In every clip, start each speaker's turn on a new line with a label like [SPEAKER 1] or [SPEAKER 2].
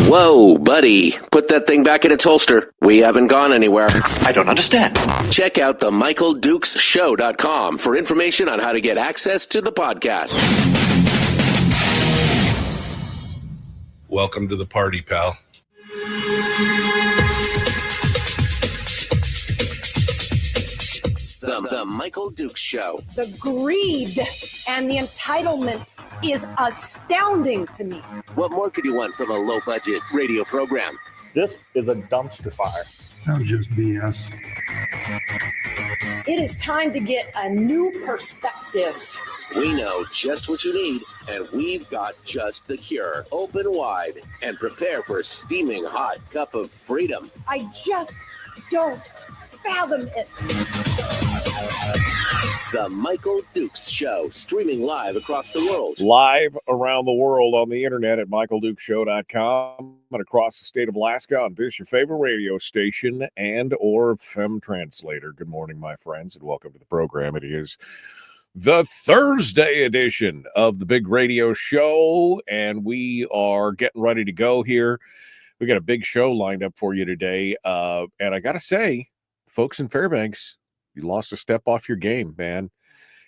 [SPEAKER 1] Whoa, buddy. Put that thing back in its holster. We haven't gone anywhere.
[SPEAKER 2] I don't understand.
[SPEAKER 1] Check out the MichaelDukesShow.com for information on how to get access to the podcast.
[SPEAKER 3] Welcome to the party, pal.
[SPEAKER 1] The Michael Dukes Show.
[SPEAKER 4] The greed and the entitlement is astounding to me.
[SPEAKER 1] What more could you want from a low-budget radio program?
[SPEAKER 5] This is a dumpster fire.
[SPEAKER 6] That was just BS.
[SPEAKER 4] It is time to get a new perspective.
[SPEAKER 1] We know just what you need, and we've got just the cure. Open wide and prepare for a steaming hot cup of freedom.
[SPEAKER 4] I just don't fathom it.
[SPEAKER 1] The Michael Dukes Show, streaming live across the world.
[SPEAKER 7] Live around the world on the internet at MichaelDukesShow.com and across the state of Alaska on this, your favorite radio station and or FM translator. Good morning, my friends, and welcome to the program. It is the Thursday edition of the big radio show, and we are getting ready to go here. We got a big show lined up for you today, and I got to say, folks in Fairbanks, you lost a step off your game, man,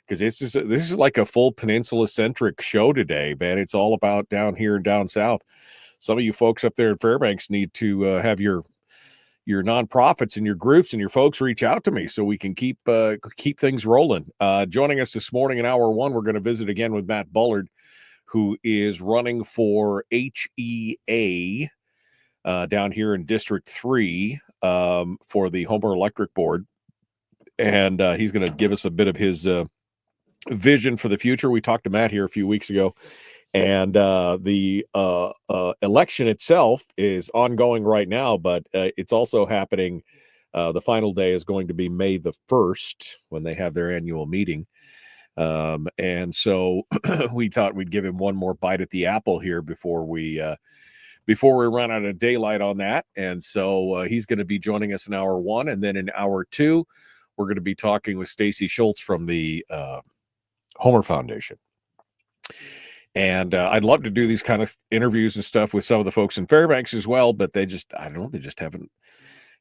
[SPEAKER 7] because this is like a full peninsula-centric show today, man. It's all about down here and down south. Some of you folks up there in Fairbanks need to have your nonprofits and your groups and your folks reach out to me so we can keep things rolling. Joining us this morning in hour one, we're going to visit again with Matt Bullard, who is running for HEA down here in District 3 for the Homer Electric Board. And he's going to give us a bit of his vision for the future. We talked to Matt here a few weeks ago, and the election itself is ongoing right now, but it's also happening. The final day is going to be May the 1st when they have their annual meeting. And so we thought we'd give him one more bite at the apple here before we run out of daylight on that. And so he's going to be joining us in hour one, and then in hour two, we're going to be talking with Stacey Shultz from the Homer Foundation. And I'd love to do these kind of interviews and stuff with some of the folks in Fairbanks as well, but they just haven't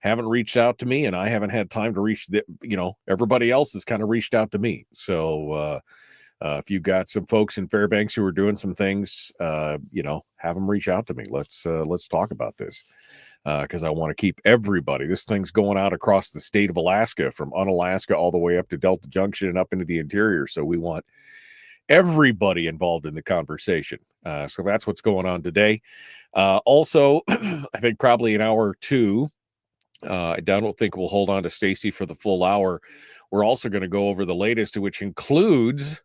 [SPEAKER 7] reached out to me, and I haven't had time to reach everybody else has kind of reached out to me. So if you've got some folks in Fairbanks who are doing some things, have them reach out to me. Let's talk about this. Because I want to keep everybody. This thing's going out across the state of Alaska, from Unalaska all the way up to Delta Junction and up into the interior. So we want everybody involved in the conversation. So that's what's going on today. Also, I think probably in hour two, I don't think we'll hold on to Stacey for the full hour. We're also going to go over the latest, which includes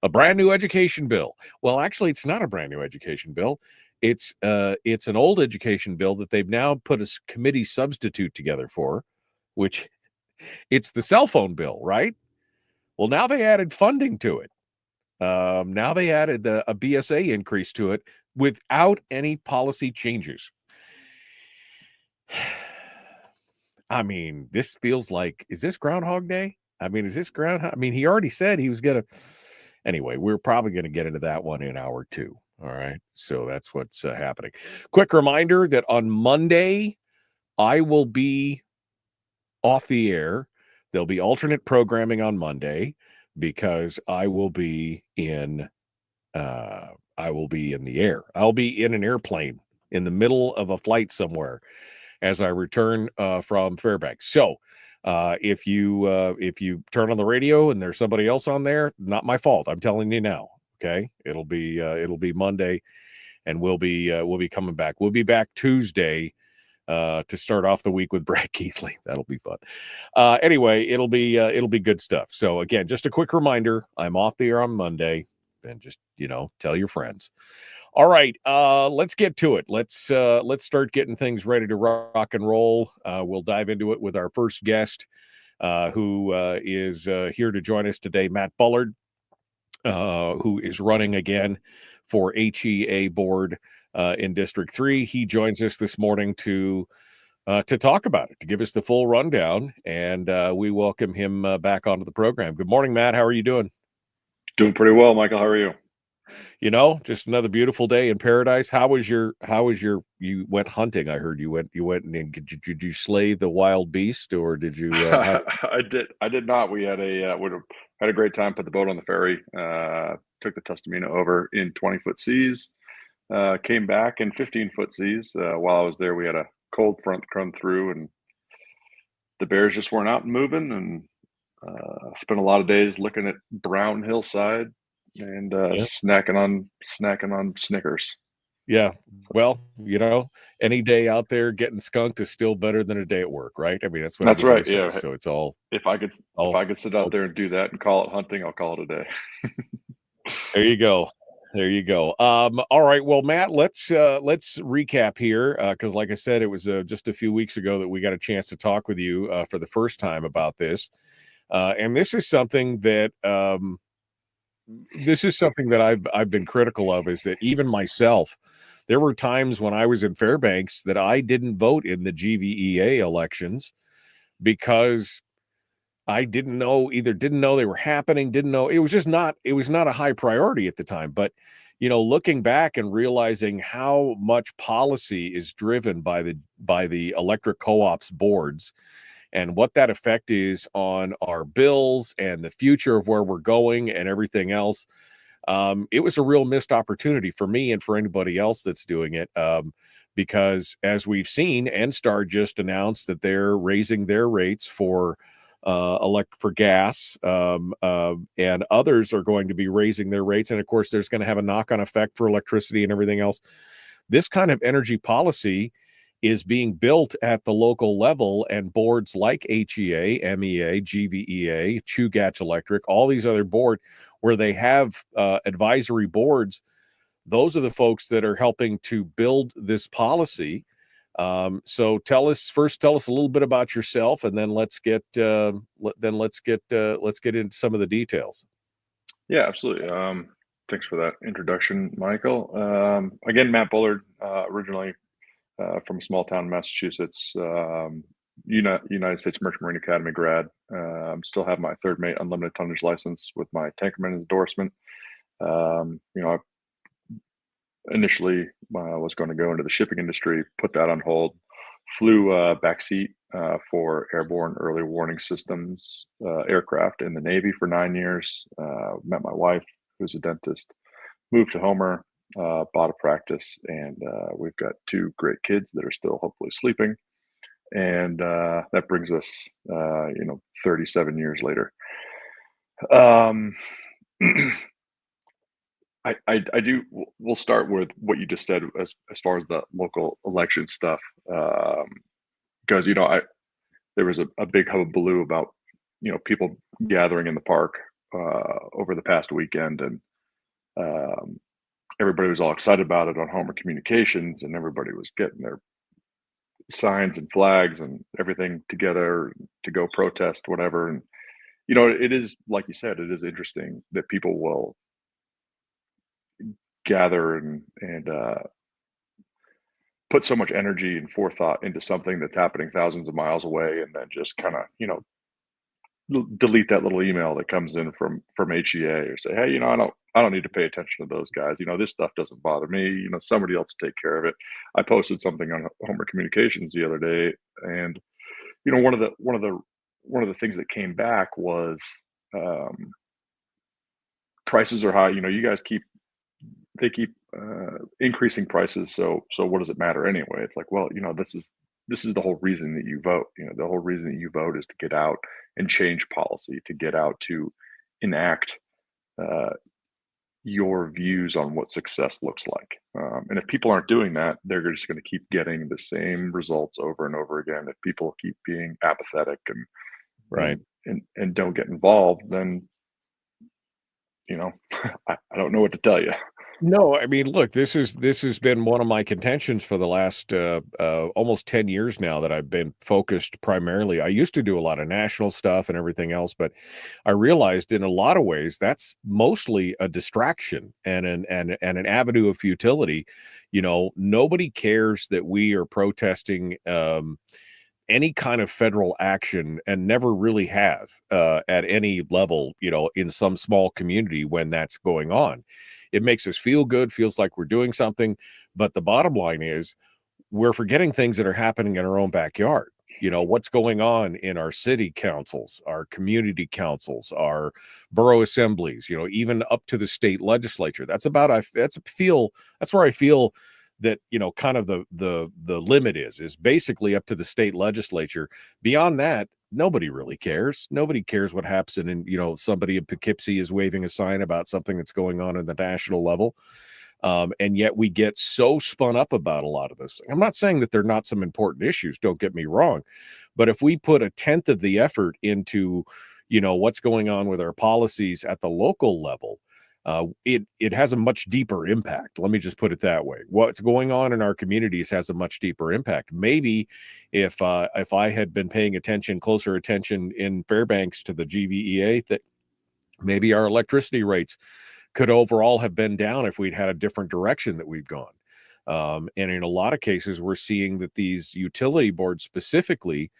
[SPEAKER 7] a brand new education bill. Well, actually, it's not a brand new education bill. It's an old education bill that they've now put a committee substitute together for, which it's the cell phone bill, right? Well, now they added funding to it. Now they added a BSA increase to it without any policy changes. I mean, this feels like, is this Groundhog Day? I mean, he already said he was going to. Anyway, we're probably going to get into that one in hour two. All right. So that's what's happening. Quick reminder that on Monday, I will be off the air. There'll be alternate programming on Monday because I will be in the air. I'll be in an airplane in the middle of a flight somewhere as I return from Fairbanks. So if you turn on the radio and there's somebody else on there, not my fault. I'm telling you now. Okay, it'll be Monday, and we'll be coming back. We'll be back Tuesday to start off the week with Brad Keithley. That'll be fun. Anyway, it'll be good stuff. So again, just a quick reminder, I'm off the air on Monday, and just, tell your friends. All right, let's get to it. Let's start getting things ready to rock and roll. We'll dive into it with our first guest, who is here to join us today, Matt Bullard, who is running again for HEA board in District 3. He joins us this morning to talk about it, to give us the full rundown, and we welcome him back onto the program. Good morning, Matt. How are you doing?
[SPEAKER 2] Doing pretty well, Michael. How are you?
[SPEAKER 7] Just another beautiful day in paradise. How was your you went hunting? I heard you went and did you slay the wild beast, or did you
[SPEAKER 2] I did not. We had a great time. Put the boat on the ferry, took the Tustamina over in 20-foot seas, came back in 15-foot seas. While I was there, we had a cold front come through, and the bears just weren't out and moving, and spent a lot of days looking at brown hillside and snacking on Snickers.
[SPEAKER 7] Yeah. Well, any day out there getting skunked is still better than a day at work, right? I mean, that's what
[SPEAKER 2] That's right.
[SPEAKER 7] everybody
[SPEAKER 2] Yeah.
[SPEAKER 7] says. So it's all.
[SPEAKER 2] If I could sit out there and do that and call it hunting, I'll call it a day.
[SPEAKER 7] There you go. There you go. All right. Well, Matt, let's recap here, because like I said, it was just a few weeks ago that we got a chance to talk with you for the first time about this, and this is something that I've been critical of, is that even myself, there were times when I was in Fairbanks that I didn't vote in the GVEA elections because I didn't know they were happening, didn't know it was not a high priority at the time. But looking back and realizing how much policy is driven by the electric co-ops boards, and what that effect is on our bills and the future of where we're going and everything else. It was a real missed opportunity for me and for anybody else that's doing it, because as we've seen, NSTAR just announced that they're raising their rates for gas, and others are going to be raising their rates. And of course, there's going to have a knock-on effect for electricity and everything else. This kind of energy policy is being built at the local level, and boards like HEA, MEA, GVEA, Chugach Electric, all these other boards where they have advisory boards, those are the folks that are helping to build this policy. So tell us a little bit about yourself, and then let's get into some of the details.
[SPEAKER 2] Yeah, absolutely. Thanks for that introduction, Michael. Again, Matt Bullard, originally from a small town in Massachusetts, United States Merchant Marine Academy grad. Still have my third mate unlimited tonnage license with my tankerman endorsement. I initially was going to go into the shipping industry, put that on hold, flew backseat for airborne early warning systems aircraft in the Navy for 9 years. Met my wife, who's a dentist, moved to Homer, bought a practice, and we've got 2 great kids that are still hopefully sleeping. And that brings us, 37 years later. I do. We'll start with what you just said as far as the local election stuff, because there was a big hullabaloo about people gathering in the park over the past weekend, and everybody was all excited about it on Homer Communications, and everybody was getting their signs and flags and everything together to go protest whatever. And it is, like you said, it is interesting that people will gather and put so much energy and forethought into something that's happening thousands of miles away, and then just kind of delete that little email that comes in from HEA, or say, hey, I don't need to pay attention to those guys. This stuff doesn't bother me. Somebody else will take care of it. I posted something on Homer Communications the other day, and one of the things that came back was prices are high. You guys keep increasing prices. So what does it matter anyway? It's like, well, this is the whole reason that you vote. The whole reason that you vote is to get out and change policy, to get out to enact your views on what success looks like. And if people aren't doing that, they're just going to keep getting the same results over and over again. If people keep being apathetic
[SPEAKER 7] Right.
[SPEAKER 2] and don't get involved, then I don't know what to tell you.
[SPEAKER 7] No, I mean, look, this has been one of my contentions for the last almost 10 years now that I've been focused primarily. I used to do a lot of national stuff and everything else, but I realized in a lot of ways that's mostly a distraction and an avenue of futility. Nobody cares that we are protesting any kind of federal action, and never really have at any level, in some small community when that's going on. It makes us feel good, feels like we're doing something. But the bottom line is we're forgetting things that are happening in our own backyard. What's going on in our city councils, our community councils, our borough assemblies, even up to the state legislature. That's where I feel that, kind of the limit is basically up to the state legislature. Beyond that, nobody really cares. Nobody cares what happens. And, somebody in Poughkeepsie is waving a sign about something that's going on in the national level. And yet we get so spun up about a lot of this. I'm not saying that they're not some important issues, don't get me wrong. But if we put a tenth of the effort into, what's going on with our policies at the local level, it has a much deeper impact. Let me just put it that way. What's going on in our communities has a much deeper impact. Maybe if I had been paying closer attention in Fairbanks to the GVEA, that maybe our electricity rates could overall have been down if we'd had a different direction that we've gone. And in a lot of cases, we're seeing that these utility boards specifically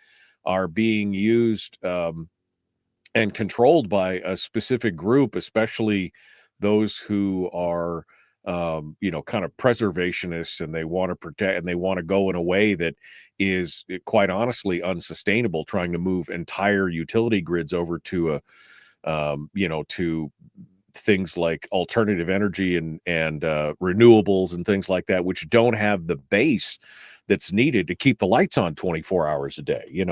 [SPEAKER 7] are being used and controlled by a specific group, especially those who are, kind of preservationists, and they want to protect, and they want to go in a way that is quite honestly unsustainable, trying to move entire utility grids over to to things like alternative energy and renewables and things like that, which don't have the base that's needed to keep the lights on 24 hours a day.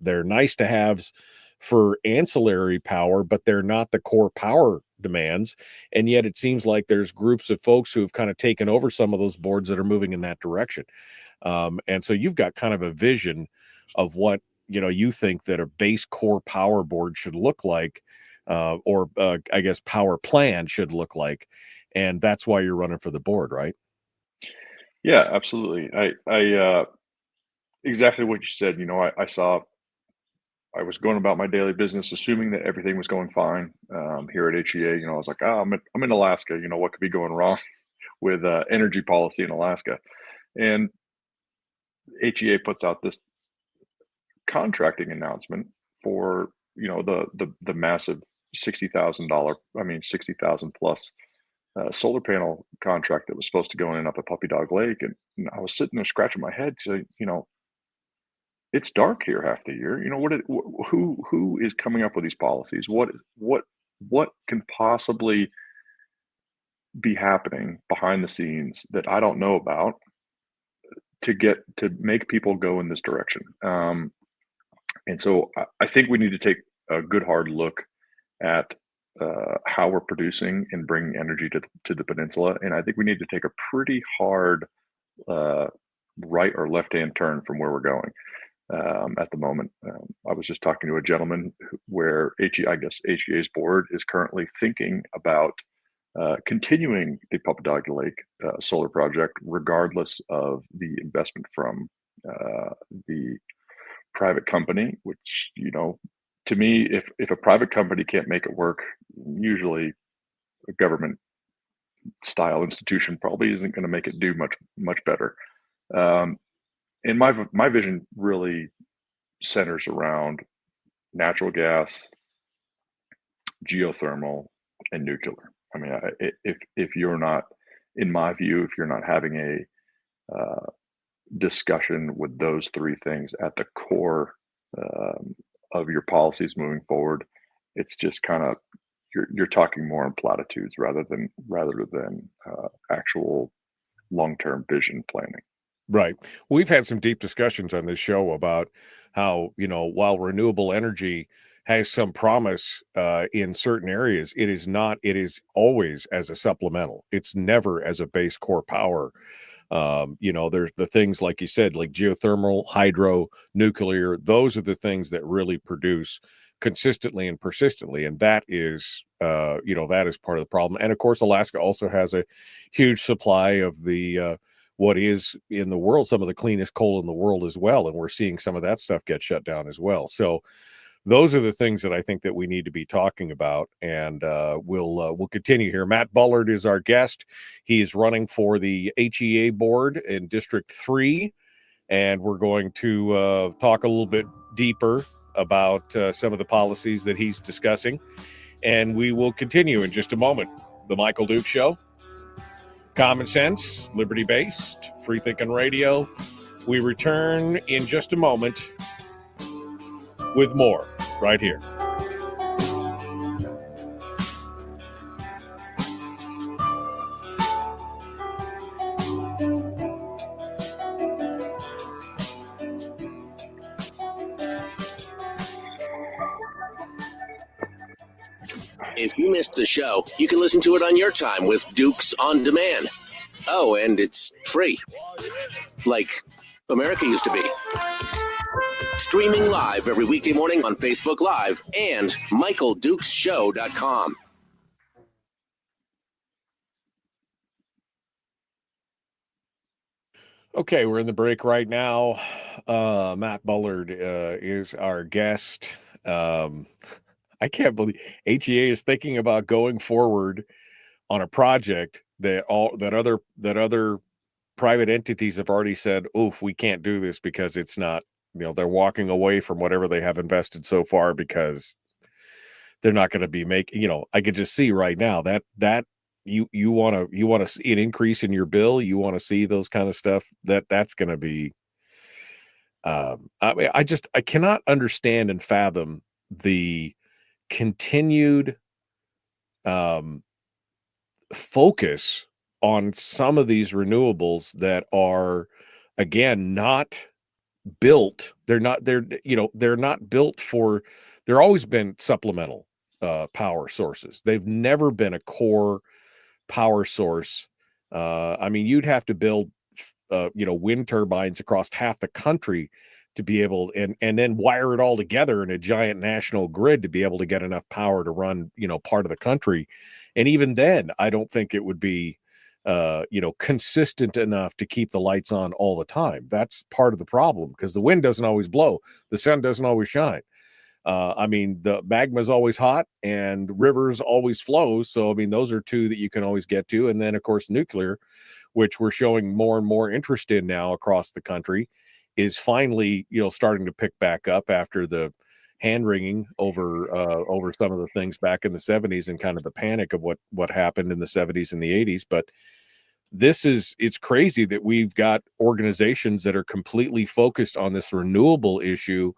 [SPEAKER 7] They're nice to haves for ancillary power, but they're not the core power demands. And yet it seems like there's groups of folks who have kind of taken over some of those boards that are moving in that direction. And so you've got kind of a vision of what, you think that a base core power board should look like, or I guess power plan should look like. And that's why you're running for the board, right?
[SPEAKER 2] Yeah, absolutely. I exactly what you said. I was going about my daily business, assuming that everything was going fine here at HEA. I was like, oh, I'm in Alaska. What could be going wrong with energy policy in Alaska? And HEA puts out this contracting announcement for the massive $60,000 plus solar panel contract that was supposed to go in up at Puppy Dog Lake, and I was sitting there scratching my head, saying, it's dark here half the year. Who is coming up with these policies? What can possibly be happening behind the scenes that I don't know about to make people go in this direction? And so I think we need to take a good hard look at how we're producing and bringing energy to the peninsula. And I think we need to take a pretty hard right or left-hand turn from where we're going at the moment. I was just talking to a gentleman where HEA's board is currently thinking about continuing the Puppy Dog Lake solar project, regardless of the investment from the private company, which, to me, if a private company can't make it work, usually a government style institution probably isn't going to make it do much better. And my vision really centers around natural gas, geothermal, and nuclear. I mean, if you're not, in my view, if you're not having a discussion with those three things at the core of your policies moving forward, it's just kind of you're talking more in platitudes rather than actual long-term vision planning.
[SPEAKER 7] Right. We've had some deep discussions on this show about how, while renewable energy has some promise in certain areas, it is not. It is always as a supplemental. It's never as a base core power. There's the things like you said, like geothermal, hydro, nuclear. Those are the things that really produce consistently and persistently, and that is that is part of the problem. And of course, Alaska also has a huge supply of the what is in the world some of the cleanest coal in the world as well, and we're seeing some of that stuff get shut down as well. So those are the things that I think that we need to be talking about, and we'll continue here. Matt Bullard is our guest. He is running for the HEA board in District 3, and we're going to talk a little bit deeper about some of the policies that he's discussing, and we will continue in just a moment. The Michael Duke Show, common sense, liberty-based, free-thinking radio. We return in just a moment with more right here.
[SPEAKER 1] If you missed the show, you can listen to it on your time with Dukes on Demand. Oh, and it's free. Like America used to be. Streaming live every weekday morning on Facebook Live and MichaelDukesShow.com.
[SPEAKER 7] Okay, we're in the break right now. Matt Bullard is our guest. I can't believe HEA is thinking about going forward on a project that other private entities have already said, "Oof, we can't do this because it's not." They're walking away from whatever they have invested so far because they're not going to be making. I could just see right now that you want to see an increase in your bill. You want to see those kind of stuff. That's going to be. I cannot understand and fathom the continued focus on some of these renewables that are, again, not built. They're not built for. They're always been supplemental power sources. They've never been a core power source. You'd have to build wind turbines across half the country to be able and then wire it all together in a giant national grid to be able to get enough power to run part of the country. And even then, I don't think it would be consistent enough to keep the lights on all the time. That's part of the problem, because the wind doesn't always blow, the sun doesn't always shine. The magma is always hot and rivers always flow. So, those are two that you can always get to. And then, of course, nuclear, which we're showing more and more interest in now across the country, is finally, starting to pick back up after the hand wringing over some of the things back in the 70s and kind of the panic of what happened in the 70s and the 80s. But it's crazy that we've got organizations that are completely focused on this renewable issue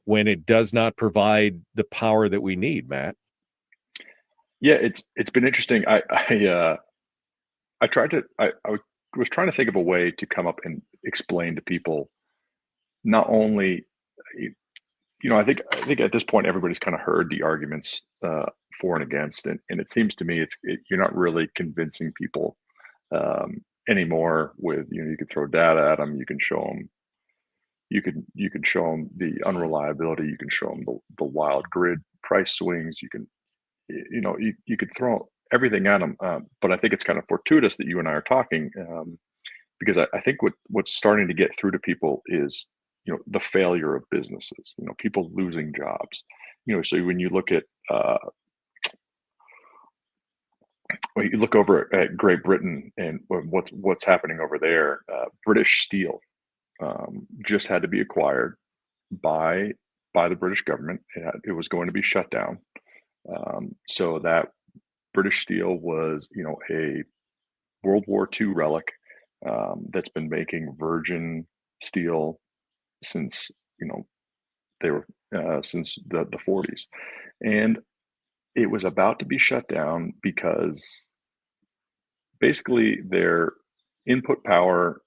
[SPEAKER 7] when it does not provide the power that we need, Matt.
[SPEAKER 2] Yeah, it's been interesting. I was trying to think of a way to come up and explain to people, not only, I think at this point everybody's kind of heard the arguments for and against, and it seems to me you're not really convincing people anymore. With you can throw data at them, you can show them. You could show them the unreliability. You can show them the wild grid price swings. You can, you could throw everything at them. But I think it's kind of fortuitous that you and I are talking, because I think what's starting to get through to people is, the failure of businesses. People losing jobs. So when you look at when you look over at Great Britain and what's happening over there, British Steel just had to be acquired by the British government. It was going to be shut down. So that British Steel was, a World War II relic that's been making virgin steel since, they were since the 40s. And it was about to be shut down because basically their input power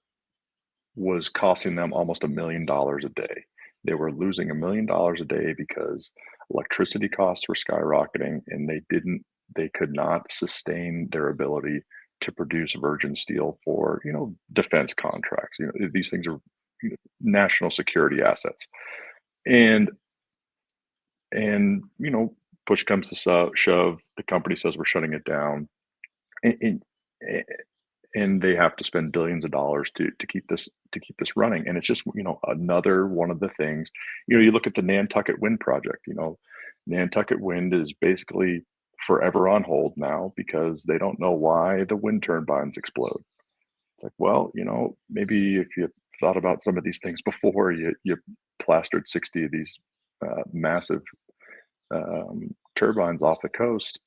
[SPEAKER 2] was costing them almost $1 million a day. They were losing $1 million a day because Electricity costs were skyrocketing, and they could not sustain their ability to produce virgin steel for, defense contracts. These things are, national security assets. And push comes to shove, the company says we're shutting it down, and, and and they have to spend billions of dollars to keep this running. And it's just, another one of the things. You look at the Nantucket Wind project. Nantucket Wind is basically forever on hold now because they don't know why the wind turbines explode. It's like, well, maybe if you thought about some of these things before, you plastered 60 of these massive turbines off the coast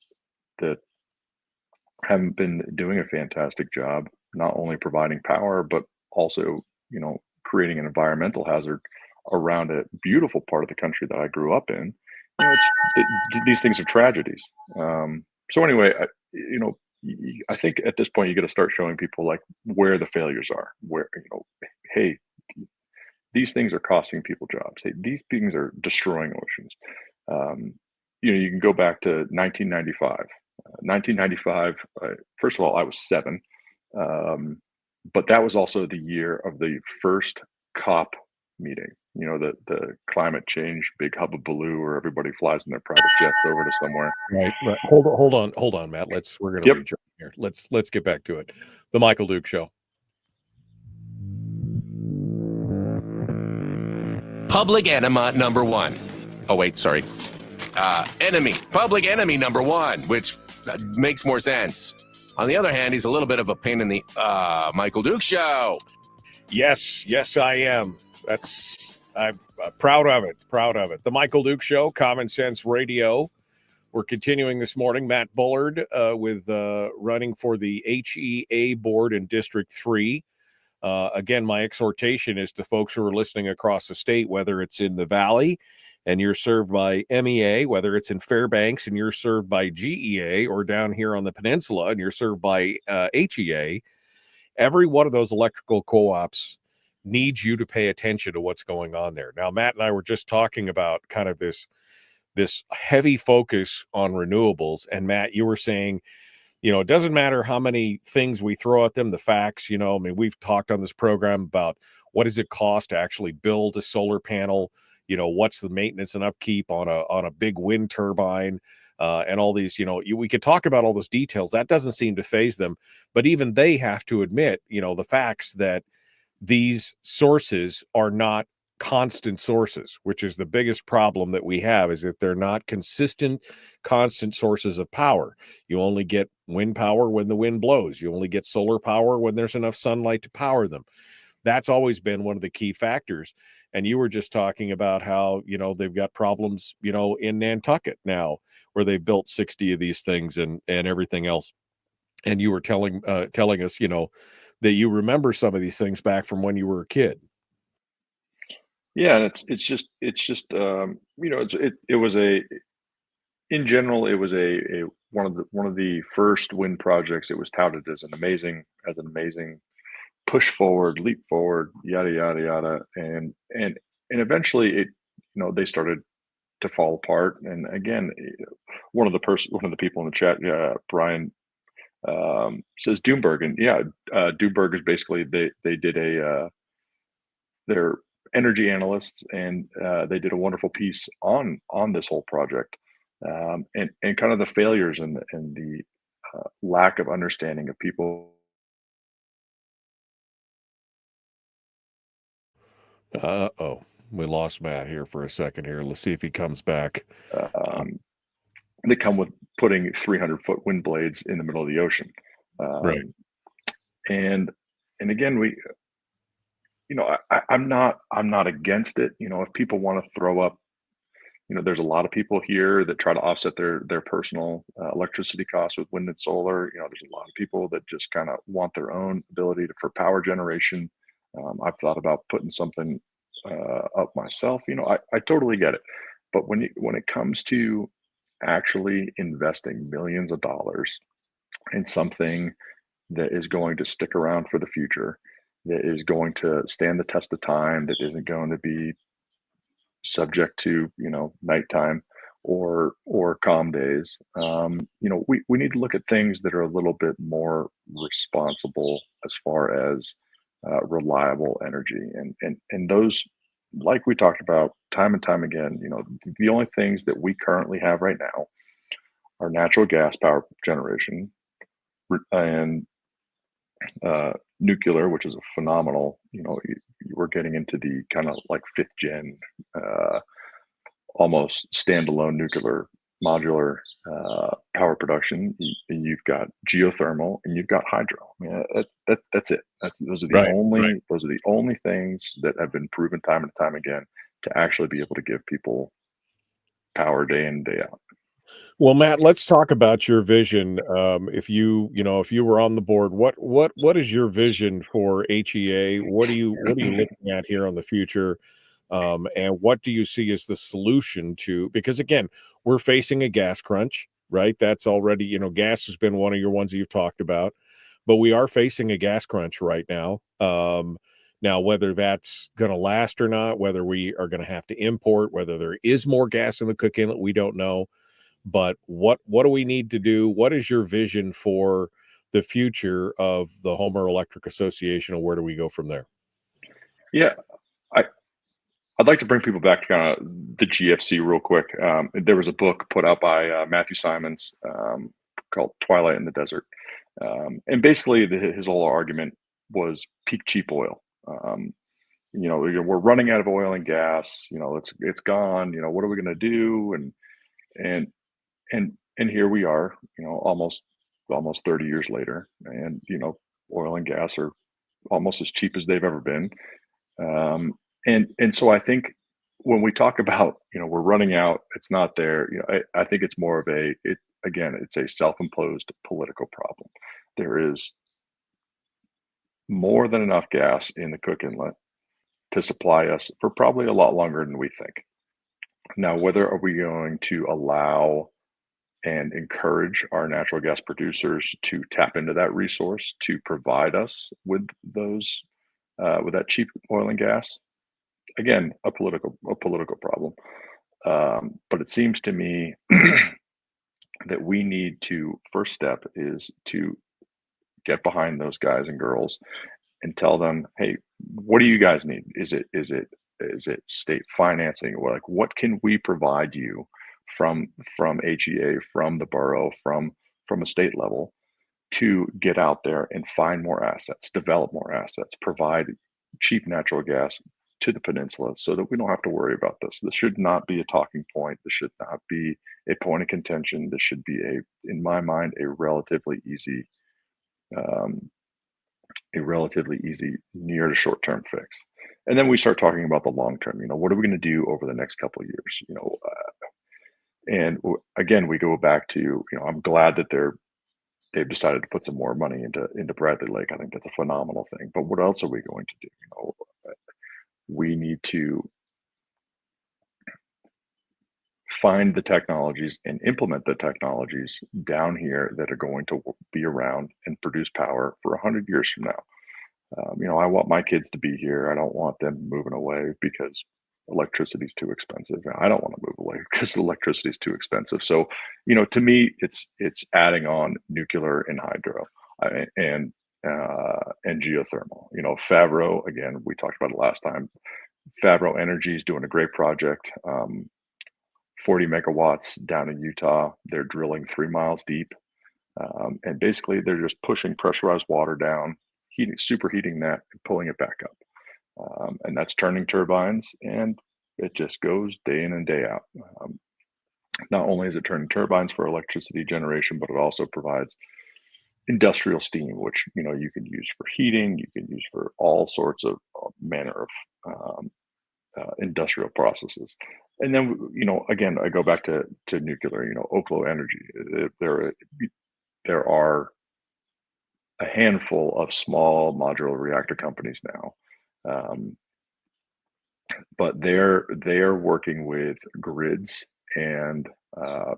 [SPEAKER 2] that haven't been doing a fantastic job, not only providing power, but also, creating an environmental hazard around a beautiful part of the country that I grew up in. These things are tragedies. So anyway, I think at this point you got to start showing people like where the failures are, where, hey, these things are costing people jobs. Hey, these things are destroying oceans. You can go back to 1995. 1995, first of all, I was 7, but that was also the year of the first COP meeting. The climate change big hubbubaloo where everybody flies in their private jets over to somewhere.
[SPEAKER 7] Right. Hold on, Matt. We're going to rejoin here. Let's get back to it. The Michael Duke Show.
[SPEAKER 1] Public enema number 1. Oh, wait, sorry. Public enemy number 1, which makes more sense. On the other hand, he's a little bit of a pain in the Michael Duke Show.
[SPEAKER 7] Yes, I am. I'm proud of it. The Michael Duke Show, Common Sense Radio. We're continuing this morning. Matt Bullard with running for the HEA board in District 3. Again, my exhortation is to folks who are listening across the state, whether it's in the Valley and you're served by MEA, whether it's in Fairbanks and you're served by GEA, or down here on the peninsula and you're served by HEA, every one of those electrical co-ops needs you to pay attention to what's going on there. Now, Matt and I were just talking about kind of this heavy focus on renewables. And Matt, you were saying, it doesn't matter how many things we throw at them, the facts, we've talked on this program about what does it cost to actually build a solar panel, what's the maintenance and upkeep on a big wind turbine, and all these, we could talk about all those details. That doesn't seem to faze them, but even they have to admit, the facts that these sources are not constant sources, which is the biggest problem that we have, is that they're not consistent, constant sources of power. You only get wind power when the wind blows. You only get solar power when there's enough sunlight to power them. That's always been one of the key factors. And you were just talking about how, they've got problems, in Nantucket now, where they built 60 of these things and everything else. And you were telling us, that you remember some of these things back from when you were a kid.
[SPEAKER 2] Yeah, and it's just in general, it was a one of the first wind projects. It was touted as an amazing push forward, leap forward, yada yada yada, and eventually it, they started to fall apart. And again, one of the people in the chat, Brian, says Doomberg, and Doomberg is basically they did they're energy analysts, and they did a wonderful piece on this whole project, and kind of the failures and the lack of understanding of people.
[SPEAKER 7] We lost Matt here for a second here. Let's see if he comes back.
[SPEAKER 2] They come with putting 300-foot wind blades in the middle of the ocean,
[SPEAKER 7] right?
[SPEAKER 2] And again, we, I'm not against it. If people want to throw up, there's a lot of people here that try to offset their personal electricity costs with wind and solar. There's a lot of people that just kind of want their own ability for power generation. I've thought about putting something up myself. I totally get it. But when it comes to actually investing millions of dollars in something that is going to stick around for the future, that is going to stand the test of time, that isn't going to be subject to, nighttime or calm days. We need to look at things that are a little bit more responsible as far as reliable energy, and those, like we talked about time and time again. The only things that we currently have right now are natural gas power generation and nuclear, which is a phenomenal. We're getting into the kind of like fifth gen, almost standalone nuclear modular power production. You've got geothermal and you've got hydro. That's it. Those are the only things that have been proven time and time again to actually be able to give people power day in, day out.
[SPEAKER 7] Well, Matt, let's talk about your vision. If you were on the board, what is your vision for HEA? What are you looking at here on the future? And what do you see as the solution to? Because again, we're facing a gas crunch, right? That's already, gas has been one of your ones that you've talked about, but we are facing a gas crunch right now. Now, whether that's going to last or not, whether we are going to have to import, whether there is more gas in the cook inlet, we don't know. But what do we need to do? What is your vision for the future of the Homer Electric Association, and where do we go from there?
[SPEAKER 2] Yeah, I'd like to bring people back to kind of the GFC real quick. There was a book put out by Matthew Simons called Twilight in the Desert. And basically his whole argument was peak cheap oil. We're running out of oil and gas, it's gone, what are we going to do? And here we are, almost 30 years later, and oil and gas are almost as cheap as they've ever been. And so I think when we talk about, we're running out, it's not there. I think it's more of it's a self-imposed political problem. There is more than enough gas in the Cook Inlet to supply us for probably a lot longer than we think. Now, whether are we going to allow and encourage our natural gas producers to tap into that resource to provide us with those with that cheap oil and gas? Again, a political problem. But it seems to me that we need to, first step is to get behind those guys and girls and tell them, hey, what do you guys need? Is it state financing? What can we provide you from HEA, from the borough, from a state level to get out there and find more assets, develop more assets, provide cheap natural gas to the peninsula so that we don't have to worry about this. This should not be a talking point. This should not be a point of contention. This should be in my mind, a relatively easy near to short-term fix. And then we start talking about the long term. What are we going to do over the next couple of years? And again, we go back to, I'm glad that they've decided to put some more money into Bradley Lake. I think that's a phenomenal thing. But what else are we going to do? We need to find the technologies and implement the technologies down here that are going to be around and produce power for 100 years from now. I want my kids to be here. I don't want them moving away because electricity is too expensive. I don't want to move away because electricity is too expensive. So, to me, it's adding on nuclear and hydro and geothermal. Favreau, again, we talked about it last time. Favreau Energy is doing a great project. 40 megawatts down in Utah. They're drilling 3 miles deep. And basically they're just pushing pressurized water down, superheating that and pulling it back up. And that's turning turbines, and it just goes day in and day out. Not only is it turning turbines for electricity generation, but it also provides industrial steam, which you can use for heating, you can use for all sorts of manner of industrial processes. And then again, I go back to nuclear. Oklo Energy. There are a handful of small modular reactor companies now, but they're working with grids and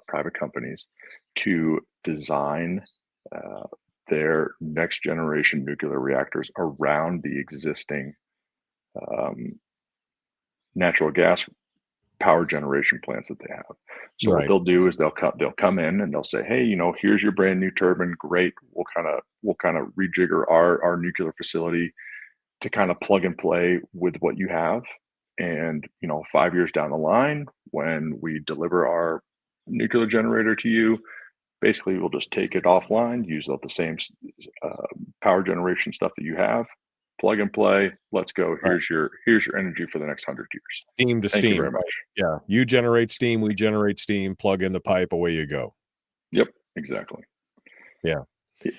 [SPEAKER 2] private companies to design their next generation nuclear reactors around the existing natural gas power generation plants that they have. So what
[SPEAKER 7] Right.
[SPEAKER 2] they'll do is they'll come in and they'll say, hey, here's your brand new turbine. Great. We'll kind of rejigger our nuclear facility to kind of plug and play with what you have. And 5 years down the line, when we deliver our nuclear generator to you, basically we'll just take it offline, use up the same power generation stuff that you have, plug and play. Let's go.
[SPEAKER 7] Right.
[SPEAKER 2] Here's your energy for the next 100 years.
[SPEAKER 7] Steam to
[SPEAKER 2] Thank you
[SPEAKER 7] steam.
[SPEAKER 2] very much.
[SPEAKER 7] Yeah. You generate steam, we generate steam, plug in the pipe, away you go.
[SPEAKER 2] Yep, exactly.
[SPEAKER 7] Yeah.
[SPEAKER 2] Yeah.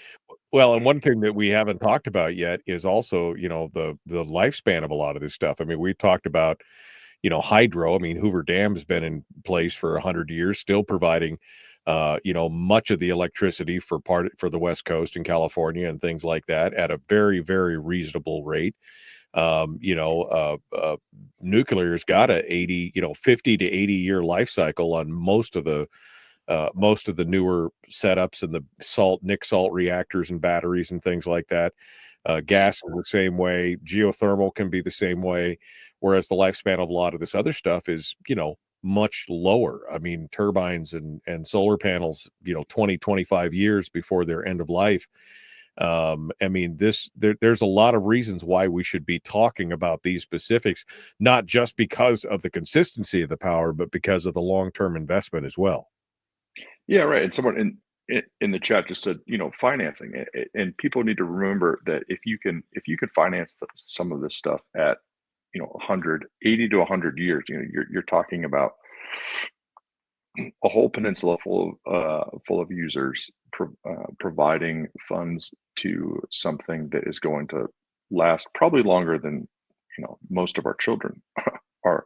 [SPEAKER 7] Well, and one thing that we haven't talked about yet is also, the lifespan of a lot of this stuff. I mean, we talked about, hydro. I mean, Hoover Dam has been in place for 100 years, still providing, much of the electricity for the West Coast and California and things like that at a very, very reasonable rate. Nuclear's got a 50 to 80 year life cycle on most of the newer setups and the Nick salt reactors and batteries and things like that. Gas is the same way. Geothermal can be the same way, whereas the lifespan of a lot of this other stuff is, much lower. I mean, turbines and solar panels, 20, 25 years before their end of life. I mean, there's a lot of reasons why we should be talking about these specifics, not just because of the consistency of the power, but because of the long-term investment as well.
[SPEAKER 2] Yeah, right. And someone in the chat just said, financing, and people need to remember that if you can finance some of this stuff at 80 to 100 years, you're talking about a whole peninsula full of users providing funds to something that is going to last probably longer than most of our children are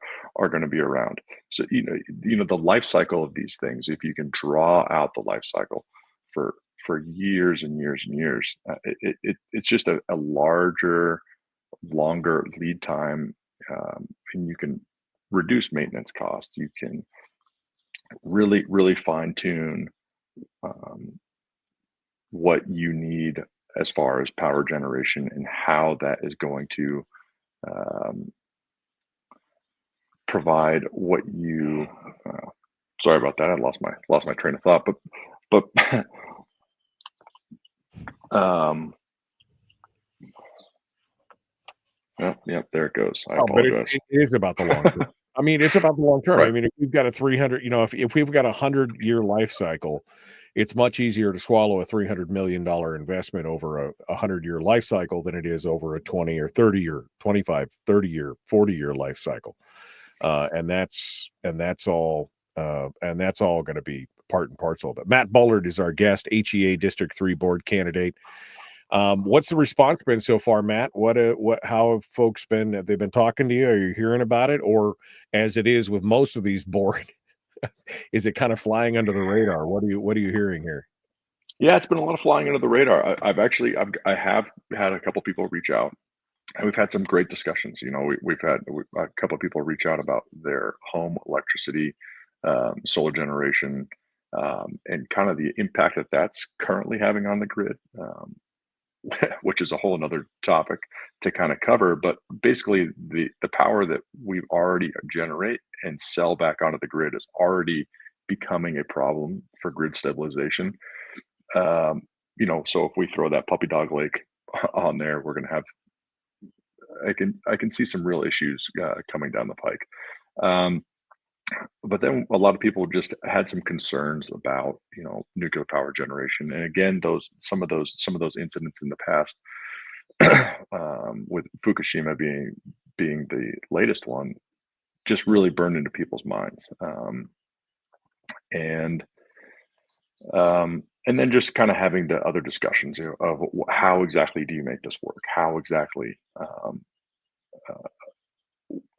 [SPEAKER 2] going to be around. So the life cycle of these things, if you can draw out the life cycle for years and years and years, it's just a larger, longer lead time, and you can reduce maintenance costs. You can really fine tune what you need as far as power generation and how that is going to provide what you sorry about that. I lost my train of thought, but yep, there it goes. I apologize.
[SPEAKER 7] But it is about the long term. I mean, it's about the long term.
[SPEAKER 2] Right.
[SPEAKER 7] I mean, if we've got a 300, if we've got a 100-year life cycle, it's much easier to swallow a $300 million investment over a 100-year life cycle than it is over a 20 or 30 year, 25, 30 year, 40-year life cycle. And that's all going to be part and parcel of it. Matt Bullard is our guest, HEA District 3 board candidate. What's the response been so far, Matt? How have folks been? Have they been talking to you? Are you hearing about it? Or as it is with most of these board, is it kind of flying under the radar? What are you hearing here?
[SPEAKER 2] Yeah, it's been a lot of flying under the radar. I have had a couple people reach out, and we've had some great discussions. We've had a couple of people reach out about their home electricity, solar generation, and kind of the impact that that's currently having on the grid. Which is a whole another topic to kind of cover. But basically, the power that we already generate and sell back onto the grid is already becoming a problem for grid stabilization. So if we throw that puppy dog lake on there, we're going to have. I can see some real issues coming down the pike. But then a lot of people just had some concerns about nuclear power generation, and again, some of those incidents in the past, with Fukushima being the latest one, just really burned into people's minds, and then just kind of having the other discussions of how exactly do you make this work? How exactly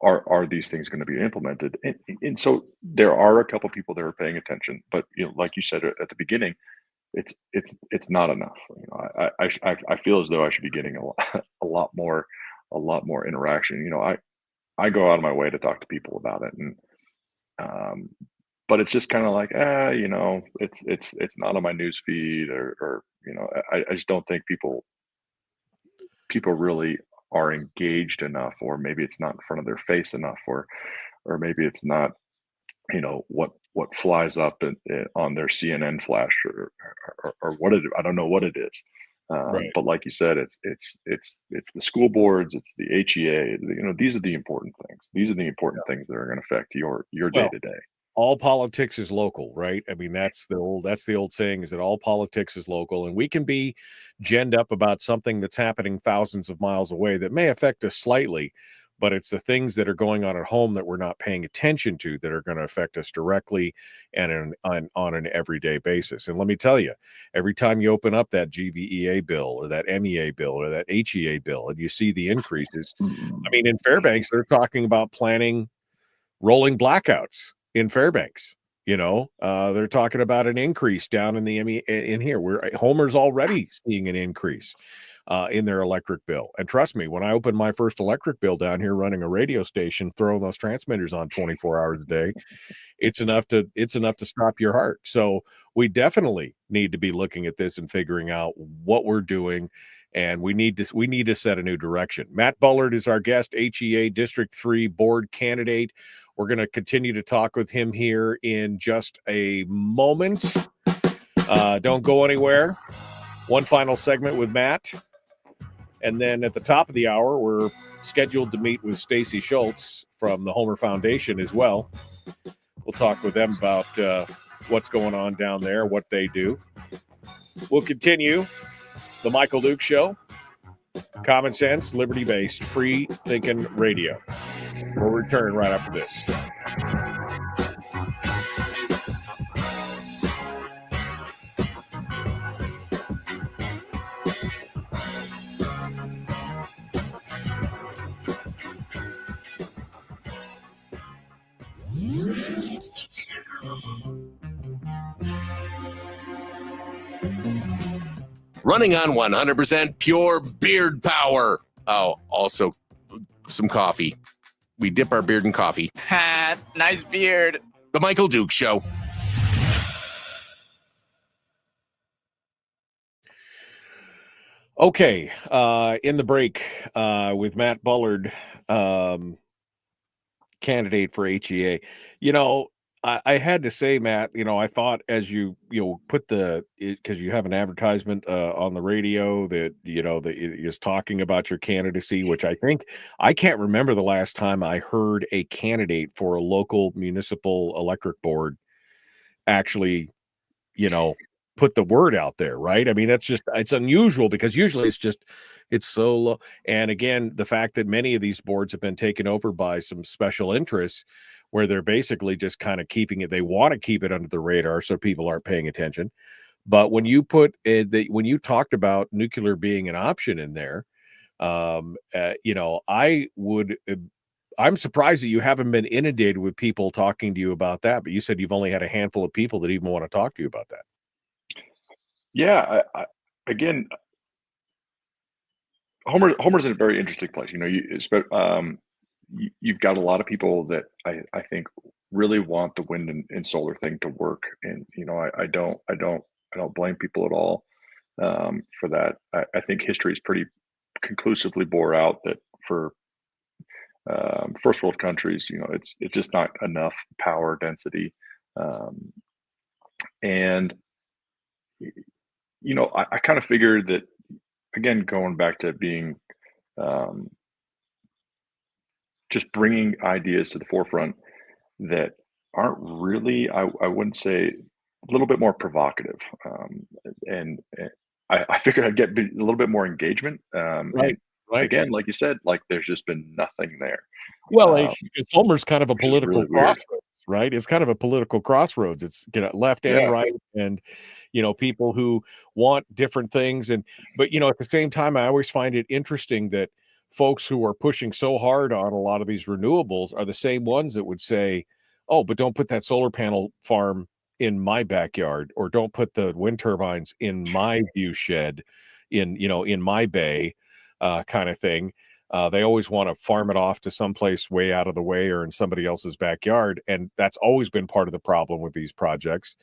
[SPEAKER 2] are these things going to be implemented? And so there are a couple people that are paying attention, but like you said at the beginning, it's not enough. I feel as though I should be getting a lot more interaction. I go out of my way to talk to people about it, and but it's just kind of like it's not on my news feed, or I just don't think people really are engaged enough, or maybe it's not in front of their face enough, or maybe it's not what flies up on their CNN flash or what it, I don't know what it is.
[SPEAKER 7] Right.
[SPEAKER 2] But like you said, it's the school boards, it's the HEA. These are the important things. These are the important things that are going to affect your day to day.
[SPEAKER 7] All politics is local, right? I mean, that's the old saying, is that all politics is local, and we can be genned up about something that's happening thousands of miles away that may affect us slightly, but it's the things that are going on at home that we're not paying attention to that are going to affect us directly and on an everyday basis. And let me tell you, every time you open up that GVEA bill or that MEA bill or that HEA bill and you see the increases, I mean, in Fairbanks, they're talking about planning rolling blackouts in Fairbanks. They're talking about an increase down in the in here, where Homer's already seeing an increase in their electric bill. And trust me, when I opened my first electric bill down here running a radio station, throwing those transmitters on 24 hours a day, it's enough to stop your heart. So we definitely need to be looking at this and figuring out what we're doing. And we need to set a new direction. Matt Bullard is our guest, HEA District 3 board candidate. We're going to continue to talk with him here in just a moment. Don't go anywhere. One final segment with Matt. And then at the top of the hour, we're scheduled to meet with Stacey Shultz from the Homer Foundation as well. We'll talk with them about what's going on down there, what they do. We'll continue the Michael Duke Show. Common sense, liberty-based, free-thinking radio. We'll return right after this.
[SPEAKER 1] Running on 100% pure beard power. Oh, also some coffee. We dip our beard in coffee.
[SPEAKER 3] Ha, nice beard.
[SPEAKER 1] The Michael Duke Show.
[SPEAKER 7] Okay, in the break with Matt Bullard, candidate for HEA. I had to say, Matt, I thought as you put because you have an advertisement on the radio that, that is talking about your candidacy, which I can't remember the last time I heard a candidate for a local municipal electric board actually, put the word out there, right? I mean, it's unusual because usually it's so low. And again, the fact that many of these boards have been taken over by some special interests where they're basically just kind of keeping it, they want to keep it under the radar so people aren't paying attention. But when you when you talked about nuclear being an option in there, I'm surprised that you haven't been inundated with people talking to you about that, but you said you've only had a handful of people that even want to talk to you about that.
[SPEAKER 2] Yeah, again, Homer's in a very interesting place. You've got a lot of people that I think really want the wind and solar thing to work, and I don't blame people at all for that. I think history is pretty conclusively bore out that for first world countries, it's just not enough power density, and I kind of figured that, again, going back to being just bringing ideas to the forefront that aren't really, I wouldn't say, a little bit more provocative, and I figured I'd get a little bit more engagement.
[SPEAKER 7] Right.
[SPEAKER 2] Again, like you said, there's just been nothing there.
[SPEAKER 7] Well, Homer's kind of a political
[SPEAKER 2] really weird.
[SPEAKER 7] crossroads, right? It's kind of a political crossroads. It's left and right, and people who want different things, but at the same time, I always find it interesting that folks who are pushing so hard on a lot of these renewables are the same ones that would say, "Oh, but don't put that solar panel farm in my backyard, or don't put the wind turbines in my view shed, in my bay," kind of thing. They always want to farm it off to someplace way out of the way or in somebody else's backyard. And that's always been part of the problem with these projects,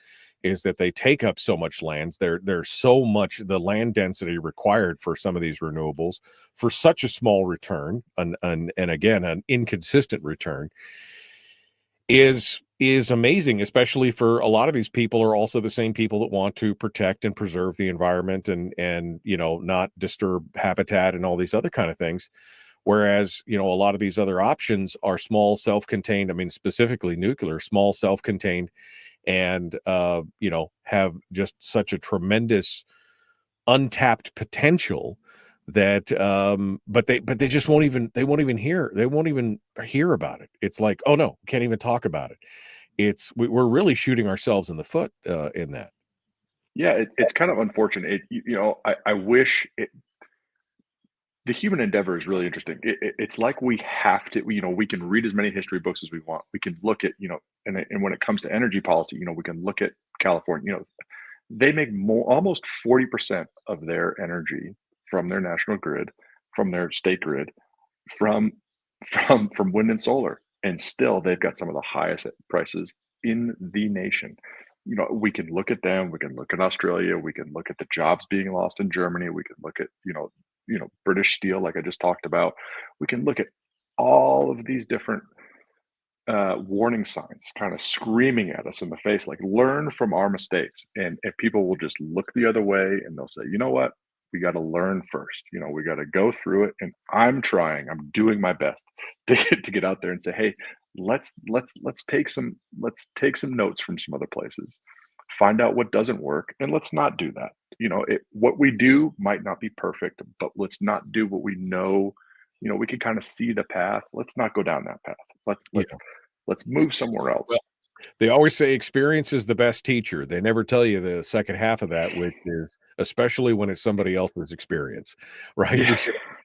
[SPEAKER 7] is that they take up so much land. There's so much, the land density required for some of these renewables for such a small return, and again, an inconsistent return, is is amazing, especially for a lot of these people are also the same people that want to protect and preserve the environment and not disturb habitat and all these other kind of things. Whereas, a lot of these other options are small, self-contained. I mean, specifically nuclear, small, self-contained, and have just such a tremendous untapped potential that but they just won't even hear about it. It's like, oh no, can't even talk about it. We're really shooting ourselves in the foot in that.
[SPEAKER 2] Yeah, it's kind of unfortunate. I wish the human endeavor is really interesting. It's like we have to, we can read as many history books as we want. We can look at, and when it comes to energy policy, we can look at California. They make almost 40% of their energy from their national grid, from their state grid, from wind and solar, and still they've got some of the highest prices in the nation. We can look at them. We can look at Australia. We can look at the jobs being lost in Germany. We can look at British Steel, like I just talked about. We can look at all of these different warning signs kind of screaming at us in the face, like, learn from our mistakes. And if people will just look the other way and they'll say, you know what, we got to learn first. We got to go through it. And I'm doing my best to get out there and say, hey, let's take some notes from some other places, find out what doesn't work, and let's not do that. What we do might not be perfect, but let's not do what we know. We can kind of see the path. Let's not go down that path. Let's move somewhere else.
[SPEAKER 7] Well, they always say experience is the best teacher. They never tell you the second half of that, which is especially when it's somebody else's experience, right?
[SPEAKER 2] Yeah,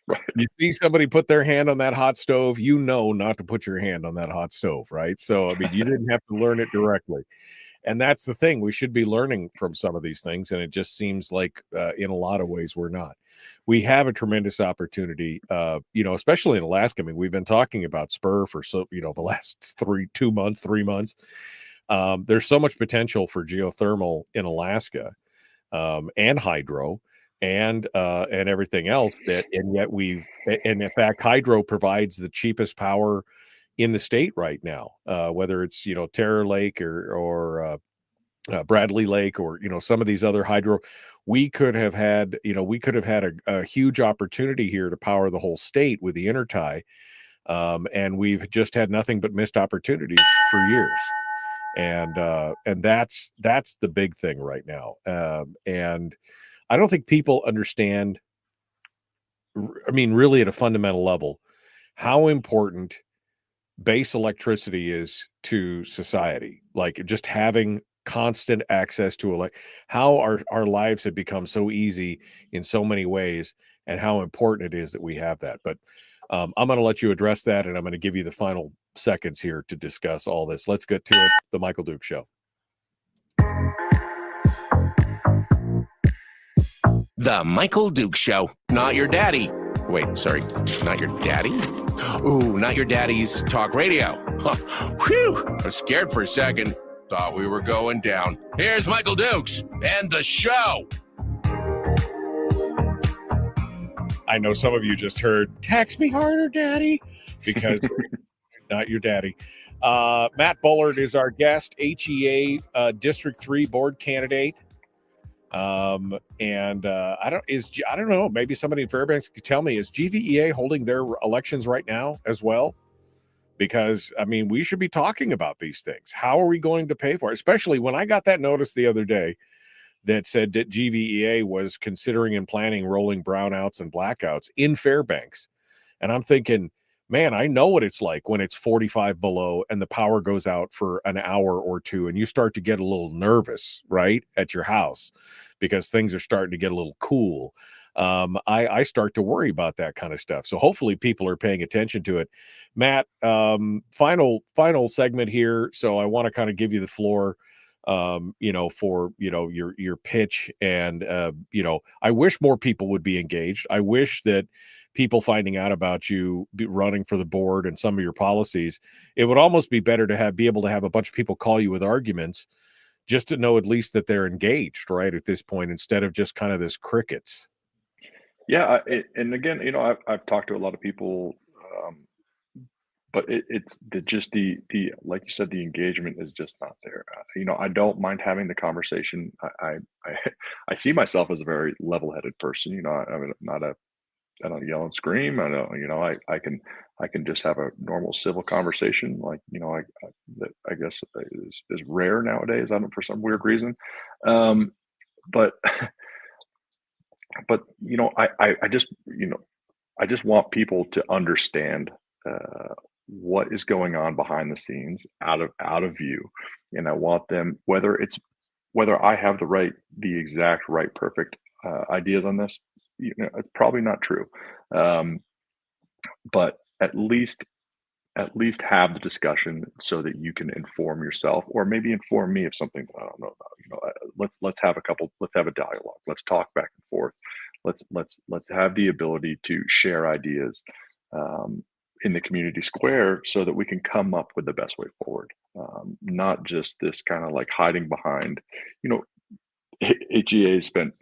[SPEAKER 2] right.
[SPEAKER 7] You see somebody put their hand on that hot stove, not to put your hand on that hot stove, right? So, I mean, you didn't have to learn it directly. And that's the thing. We should be learning from some of these things. And it just seems like in a lot of ways we're not. We have a tremendous opportunity, especially in Alaska. I mean, we've been talking about Spur for the last 3 months. There's so much potential for geothermal in Alaska and hydro and everything else and yet in fact, hydro provides the cheapest power in the state right now, whether it's Terror Lake or Bradley Lake or some of these other hydro. We could have had a huge opportunity here to power the whole state with the intertie, and we've just had nothing but missed opportunities for years, and that's the big thing right now. And I don't think people understand. I mean, really, at a fundamental level, how important base electricity is to society, like just having constant access to how our lives have become so easy in so many ways, and how important it is that we have that. But I'm going to let you address that, and I'm going to give you the final seconds here to discuss all this. Let's get to it. The Michael Duke Show.
[SPEAKER 1] The Michael Duke Show. Not your daddy. Wait, sorry. Not your daddy? Ooh, not your daddy's talk radio. Whew. I was scared for a second. Thought we were going down. Here's Michael Dukes and the show.
[SPEAKER 7] I know some of you just heard, tax me harder, daddy, because not your daddy. Matt Bullard is our guest, HEA District 3 board candidate. I don't know, maybe somebody in Fairbanks could tell me, is GVEA holding their elections right now as well? Because, I mean, we should be talking about these things. How are we going to pay for it? Especially when I got that notice the other day that said that GVEA was considering and planning rolling brownouts and blackouts in Fairbanks. And I'm thinking, man, I know what it's like when it's 45 below and the power goes out for an hour or two and you start to get a little nervous, right, at your house because things are starting to get a little cool. I start to worry about that kind of stuff. So hopefully people are paying attention to it. Matt, final segment here. So I want to kind of give you the floor, for, your pitch. And, I wish more people would be engaged. I wish that people finding out about you running for the board and some of your policies, it would almost be better to be able to have a bunch of people call you with arguments just to know at least that they're engaged, right, at this point, instead of just kind of this crickets.
[SPEAKER 2] Yeah, and again, I've talked to a lot of people, it's just the like you said, the engagement is just not there. I don't mind having the conversation. I I see myself as a very level-headed person. I'm not a I don't yell and scream. I don't, I can just have a normal civil conversation. Like, that I guess is rare nowadays. I don't, for some weird reason. Um, but, I just, I just want people to understand, what is going on behind the scenes out of view. And I want them, whether I have the exact right, perfect, ideas on this, it's probably not true. Um, but at least have the discussion so that you can inform yourself, or maybe inform me of something that I don't know about. Let's have a dialogue. Let's talk back and forth. Let's have the ability to share ideas, in the community square, so that we can come up with the best way forward. Not just this kind of like hiding behind, you know, HEA spent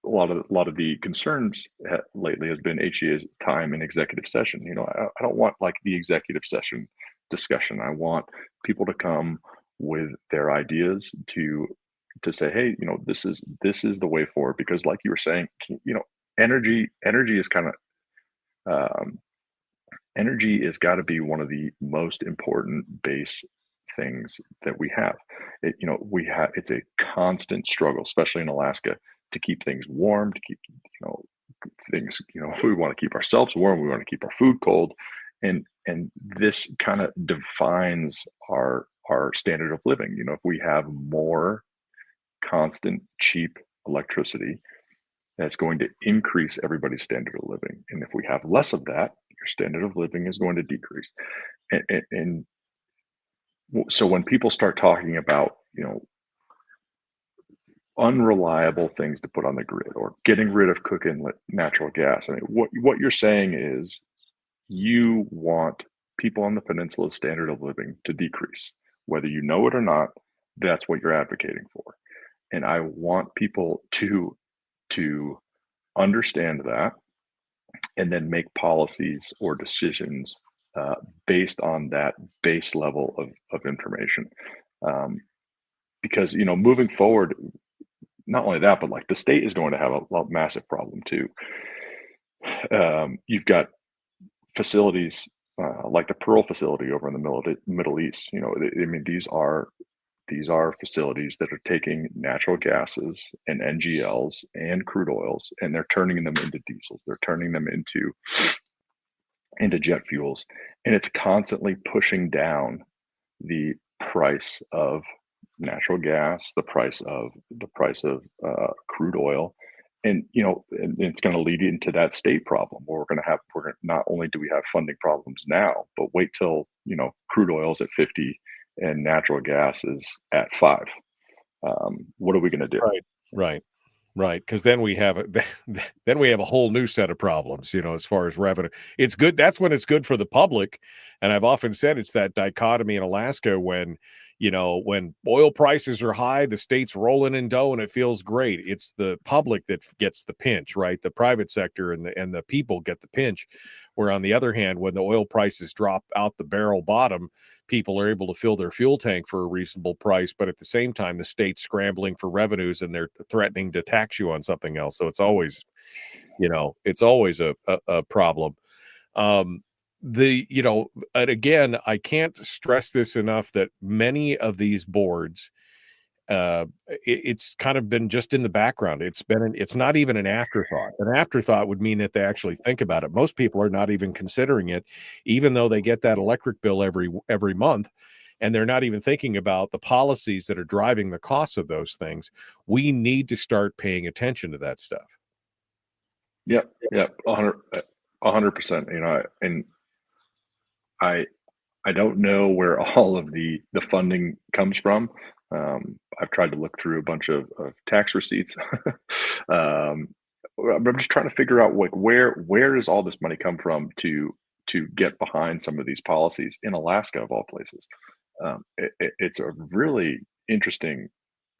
[SPEAKER 2] a lot of the concerns, lately has been HEA's time in executive session. I don't want like the executive session discussion. I want people to come with their ideas to say, hey, this is the way forward, because like you were saying, energy is kind of, um, energy has got to be one of the most important base things that we have. It's a constant struggle, especially in Alaska, to keep things warm, to keep, things, we want to keep ourselves warm, we want to keep our food cold. And this kind of defines our standard of living. If we have more constant cheap electricity, that's going to increase everybody's standard of living. And if we have less of that, your standard of living is going to decrease. And so when people start talking about, unreliable things to put on the grid, or getting rid of cooking natural gas, I mean, what you're saying is you want people on the peninsula's standard of living to decrease, whether you know it or not. That's what you're advocating for. And I want people to understand that, and then make policies or decisions, based on that base level of information. Um, because moving forward, not only that, but like the state is going to have a massive problem too. You've got facilities, like the Pearl facility over in the Middle East. I mean, these are facilities that are taking natural gases and NGLs and crude oils, and they're turning them into diesels. They're turning them into jet fuels, and it's constantly pushing down the price of natural gas, the price of crude oil. And and it's going to lead into that state problem, where not only do we have funding problems now, but wait till crude oil's at 50 and natural gas is at 5. What are we going to do?
[SPEAKER 7] Right. Because then we have a whole new set of problems, as far as revenue. It's good. That's when it's good for the public. And I've often said it's that dichotomy in Alaska when oil prices are high, the state's rolling in dough and it feels great. It's the public that gets the pinch, right? The private sector and the people get the pinch. Where on the other hand, when the oil prices drop out the barrel bottom, people are able to fill their fuel tank for a reasonable price. But at the same time, the state's scrambling for revenues and they're threatening to tax you on something else. So it's always a problem. And again, I can't stress this enough that many of these boards, it's kind of been just in the background. It's not even an afterthought. An afterthought would mean that they actually think about it. Most people are not even considering it, even though they get that electric bill every month, and they're not even thinking about the policies that are driving the costs of those things. We need to start paying attention to that stuff.
[SPEAKER 2] Yep. 100%. And I don't know where all of the funding comes from. I've tried to look through a bunch of tax receipts. I'm just trying to figure out like where does all this money come from to get behind some of these policies in Alaska, of all places. It's a really interesting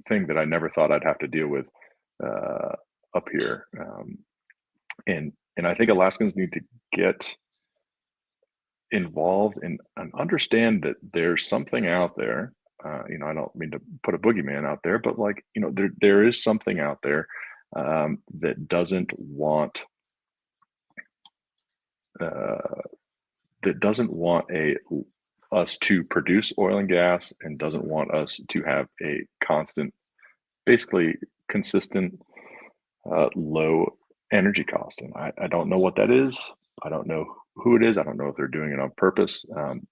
[SPEAKER 2] thing that I never thought I'd have to deal with, up here. And I think Alaskans need to get involved and understand that there's something out there. I don't mean to put a boogeyman out there, but like, there is something out there that doesn't want us to produce oil and gas, and doesn't want us to have a constant, basically consistent, low energy cost. And I don't know what that is. I don't know who it is. I don't know if they're doing it on purpose.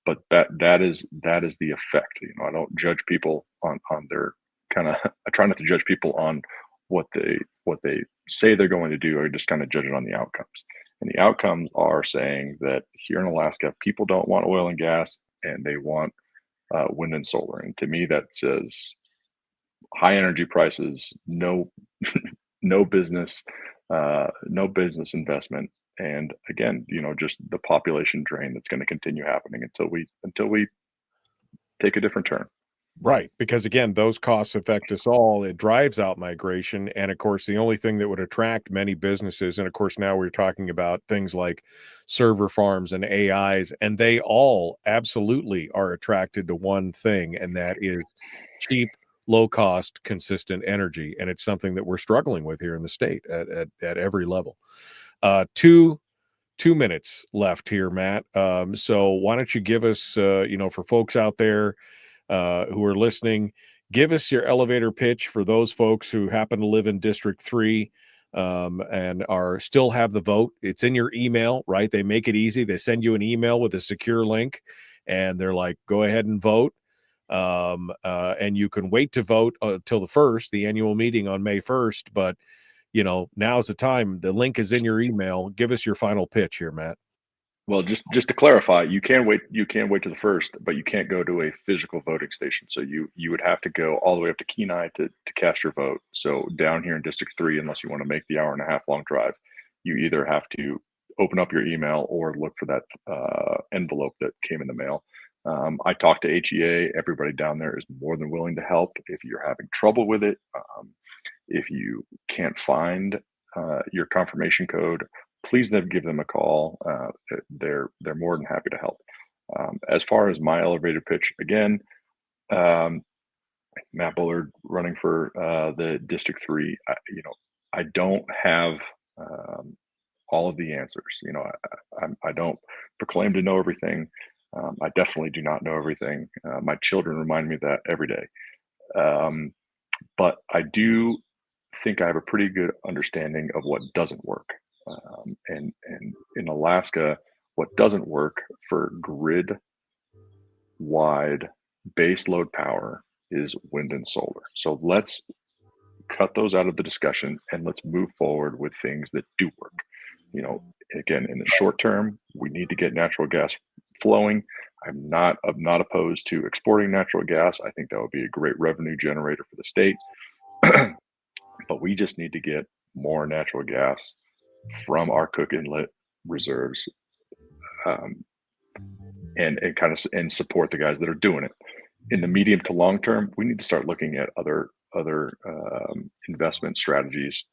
[SPEAKER 2] But that is the effect. I don't judge people on their I try not to judge people on what they say they're going to do. I just kind of judge it on the outcomes. And the outcomes are saying that here in Alaska, people don't want oil and gas, and they want wind and solar. And to me, that says high energy prices, no business, no business investment, and again, just the population drain that's going to continue happening until we take a different turn.
[SPEAKER 7] Right, because again, those costs affect us all. It drives out migration, and of course, the only thing that would attract many businesses, and of course, now we're talking about things like server farms and AIs, and they all absolutely are attracted to one thing, and that is cheap, low-cost, consistent energy, and it's something that we're struggling with here in the state at every level. 2 minutes left here, Matt. So why don't you give us, for folks out there who are listening, give us your elevator pitch for those folks who happen to live in District 3 and still have the vote. It's in your email, right? They make it easy. They send you an email with a secure link, and they're like, go ahead and vote. And you can wait to vote till the annual meeting on May 1st. But, now's the time. The link is in your email. Give us your final pitch here, Matt.
[SPEAKER 2] Well, just to clarify, you can wait to the 1st, but you can't go to a physical voting station. So you would have to go all the way up to Kenai to cast your vote. So down here in District 3, unless you want to make the hour-and-a-half long drive, you either have to open up your email or look for that envelope that came in the mail. I talked to HEA. Everybody down there is more than willing to help if you're having trouble with it. If you can't find your confirmation code, please give them a call. They're more than happy to help. As far as my elevator pitch, again, Matt Bullard running for the District 3. I don't have all of the answers. I don't proclaim to know everything. I definitely do not know everything. My children remind me of that every day. But I do think I have a pretty good understanding of what doesn't work. And in Alaska, what doesn't work for grid-wide base load power is wind and solar. So let's cut those out of the discussion, and let's move forward with things that do work. Again, in the short term, we need to get natural gas flowing. I'm not opposed to exporting natural gas. I think that would be a great revenue generator for the state. But we just need to get more natural gas from our Cook Inlet reserves, and support the guys that are doing it. In the medium to long term, we need to start looking at other investment strategies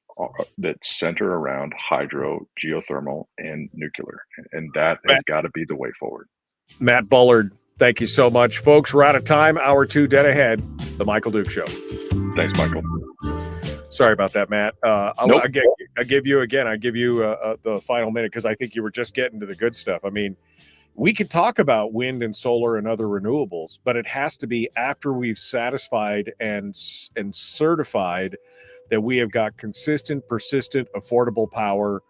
[SPEAKER 2] that center around hydro, geothermal, and nuclear, and that has got to be the way forward.
[SPEAKER 7] Matt Bullard, thank you so much, folks. We're out of time. Hour 2 dead ahead. The Michael Duke Show.
[SPEAKER 2] Thanks, Michael.
[SPEAKER 7] Sorry about that, Matt.
[SPEAKER 2] Nope.
[SPEAKER 7] I give you the final minute because I think you were just getting to the good stuff. I mean, we could talk about wind and solar and other renewables, but it has to be after we've satisfied and certified that we have got consistent, persistent, affordable power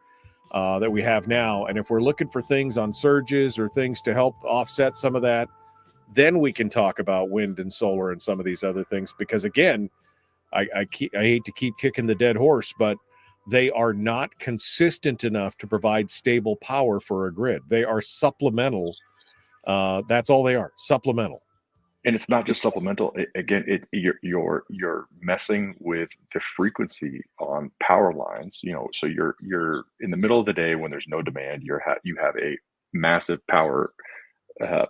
[SPEAKER 7] that we have now. And if we're looking for things on surges or things to help offset some of that, then we can talk about wind and solar and some of these other things. Because again, I hate to keep kicking the dead horse, but they are not consistent enough to provide stable power for a grid. They are supplemental. That's all they are, supplemental.
[SPEAKER 2] And it's not just supplemental. You're messing with the frequency on power lines. So you're in the middle of the day when there's no demand. You have a massive power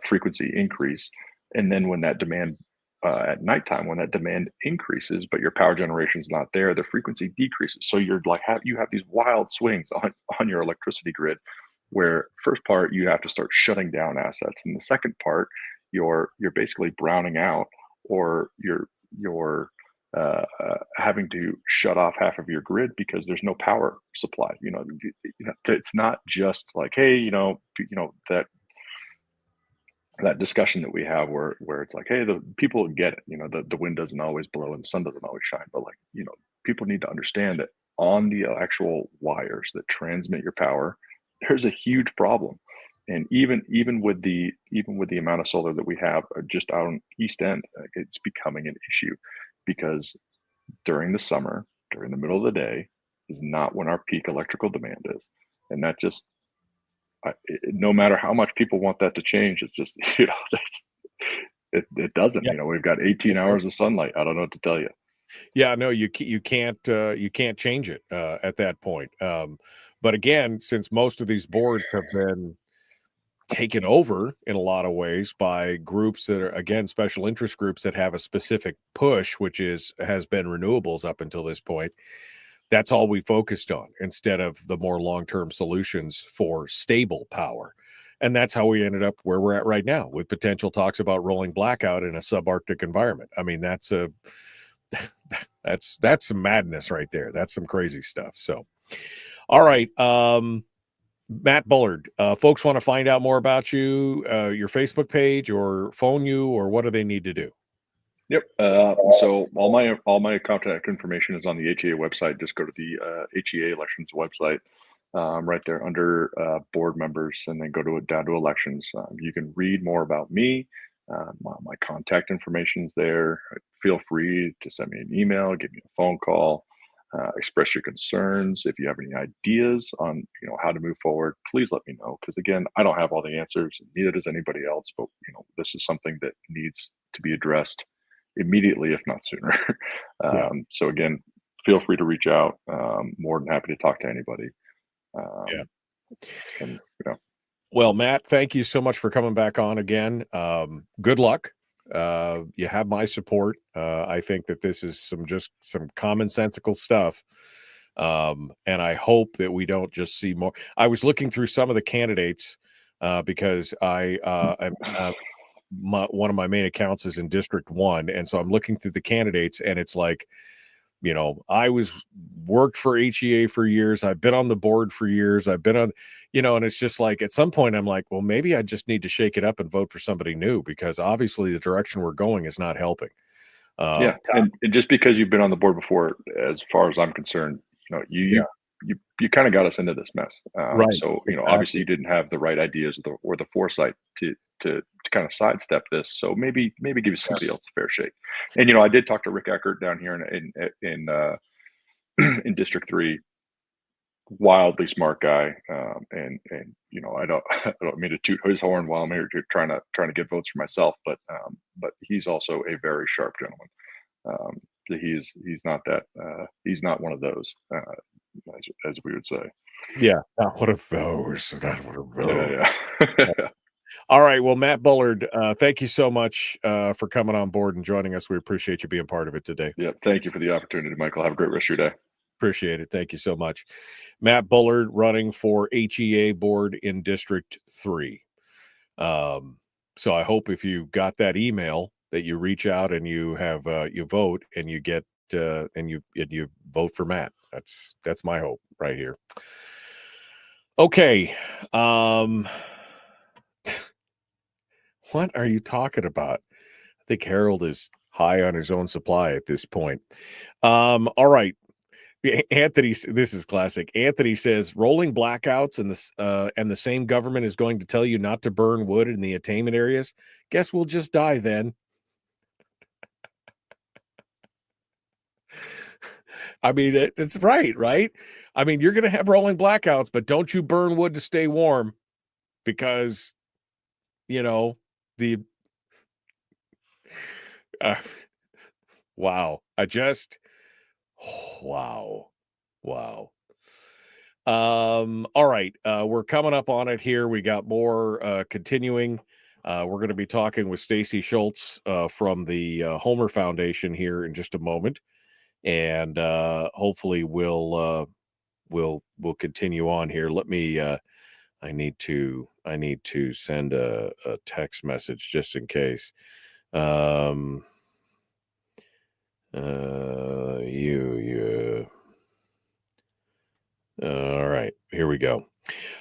[SPEAKER 2] frequency increase, and then when that demand at nighttime, when that demand increases, but your power generation is not there, the frequency decreases. So you have these wild swings on your electricity grid, where first part, you have to start shutting down assets. And the second part, you're basically browning out, or you're having to shut off half of your grid because there's no power supply. It's not just like, hey, that discussion that we have where it's like, hey, the people get it, the wind doesn't always blow and the sun doesn't always shine, but like, people need to understand that on the actual wires that transmit your power, there's a huge problem. And even with the amount of solar that we have just out on East End, it's becoming an issue, because during the summer, during the middle of the day, is not when our peak electrical demand is. And that just, no matter how much people want that to change, it's just, it doesn't.
[SPEAKER 7] Yeah.
[SPEAKER 2] We've got 18 hours of sunlight. I don't know what to tell you.
[SPEAKER 7] Yeah, no, you can't change it at that point. But again, since most of these boards have been taken over in a lot of ways by groups that are, again, special interest groups that have a specific push, which has been renewables up until this point, that's all we focused on instead of the more long-term solutions for stable power. And that's how we ended up where we're at right now, with potential talks about rolling blackout in a subarctic environment. I mean, that's some madness right there. That's some crazy stuff. So, all right. Matt Bullard, folks want to find out more about you, your Facebook page, or phone you, or what do they need to do?
[SPEAKER 2] Yep. So all my contact information is on the HEA website. Just go to the HEA elections website, right there under board members, and then go down to elections. You can read more about me. My contact information is there. Feel free to send me an email, give me a phone call, express your concerns. If you have any ideas on how to move forward, please let me know, because again, I don't have all the answers, and neither does anybody else, but this is something that needs to be addressed immediately, if not sooner. So again, feel free to reach out. More than happy to talk to anybody. And
[SPEAKER 7] Well, Matt, thank you so much for coming back on again. Good luck. You have my support. I think that this is some commonsensical stuff. And I hope that we don't just see more. I was looking through some of the candidates because one of my main accounts is in District 1. And so I'm looking through the candidates, and it's like, I worked for HEA for years. I've been on the board for years. I've been on, and it's just like, at some point I'm like, well, maybe I just need to shake it up and vote for somebody new, because obviously the direction we're going is not helping.
[SPEAKER 2] And just because you've been on the board before, as far as I'm concerned, you kind of got us into this mess.
[SPEAKER 7] Right.
[SPEAKER 2] So, obviously you didn't have the right ideas or the foresight to kind of sidestep this. So maybe give somebody else a fair shake. And, I did talk to Rick Eckert down here in District 3, wildly smart guy. And I don't mean to toot his horn while I'm here trying to get votes for myself, but he's also a very sharp gentleman. He's not that, he's not one of those, as we would say.
[SPEAKER 7] Yeah. Not one of those. Not one of those.
[SPEAKER 2] Yeah.
[SPEAKER 7] All right. Well, Matt Bullard, thank you so much for coming on board and joining us. We appreciate you being part of it today.
[SPEAKER 2] Yeah. Thank you for the opportunity, Michael. Have a great rest of your day.
[SPEAKER 7] Appreciate it. Thank you so much. Matt Bullard, running for HEA board in District 3. So I hope if you got that email that you reach out and you have you vote and you get and you vote for Matt. That's my hope right here. Okay. What are you talking about? I think Harold is high on his own supply at this point. All right. Anthony, this is classic. Anthony says rolling blackouts and the same government is going to tell you not to burn wood in the attainment areas. Guess we'll just die then. I mean, it's right? I mean, you're going to have rolling blackouts, but don't you burn wood to stay warm, because, wow. Wow. All right. We're coming up on it here. We got more continuing. We're going to be talking with Stacey Shultz from the Homer Foundation here in just a moment. And hopefully we'll continue on here. Let me, I I need to send a text message just in case. All right, here we go.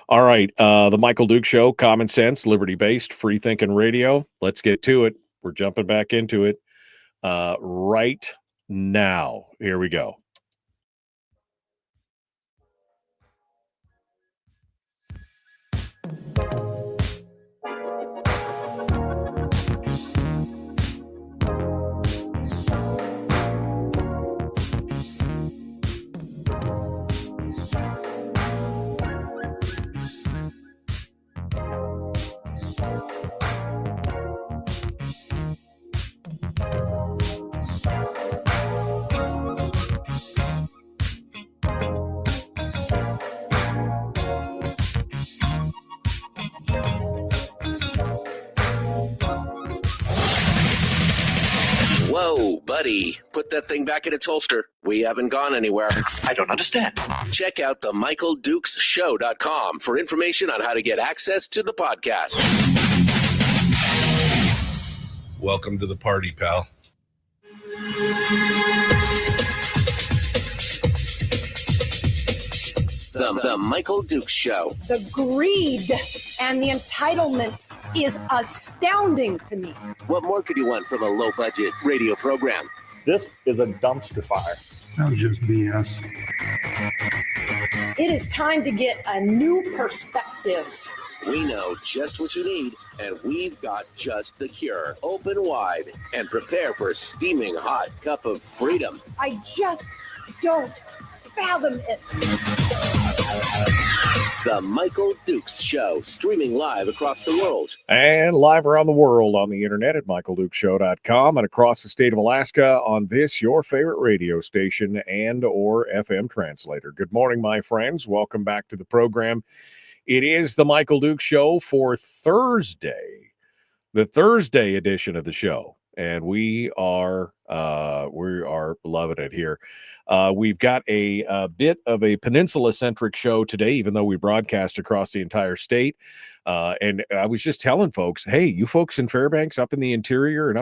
[SPEAKER 7] All right, the Michael Duke Show, common sense, liberty-based, free-thinking radio. Let's get to it. We're jumping back into it right now. Here we go.
[SPEAKER 1] Whoa, buddy. Put that thing back in its holster. We haven't gone anywhere.
[SPEAKER 8] I don't understand.
[SPEAKER 1] Check out the MichaelDukesShow.com for information on how to get access to the podcast.
[SPEAKER 9] Welcome to the party, pal.
[SPEAKER 1] The Michael Dukes Show.
[SPEAKER 4] The greed and the entitlement is astounding to me.
[SPEAKER 1] What more could you want from a low-budget radio program?
[SPEAKER 5] This is a dumpster fire.
[SPEAKER 6] That was just BS.
[SPEAKER 4] It is time to get a new perspective.
[SPEAKER 1] We know just what you need, and we've got just the cure. Open wide and prepare for a steaming hot cup of freedom.
[SPEAKER 4] I just don't fathom it.
[SPEAKER 1] The Michael Dukes Show, streaming live across the world.
[SPEAKER 7] And live around the world on the internet at michaeldukeshow.com and across the state of Alaska on this, your favorite radio station and or FM translator. Good morning, my friends. Welcome back to the program. It is the Michael Dukes Show for Thursday, the Thursday edition of the show. And we are loving it here. We've got a bit of a peninsula-centric show today, even though we broadcast across the entire state. And I was just telling folks, hey, you folks in Fairbanks, up in the interior and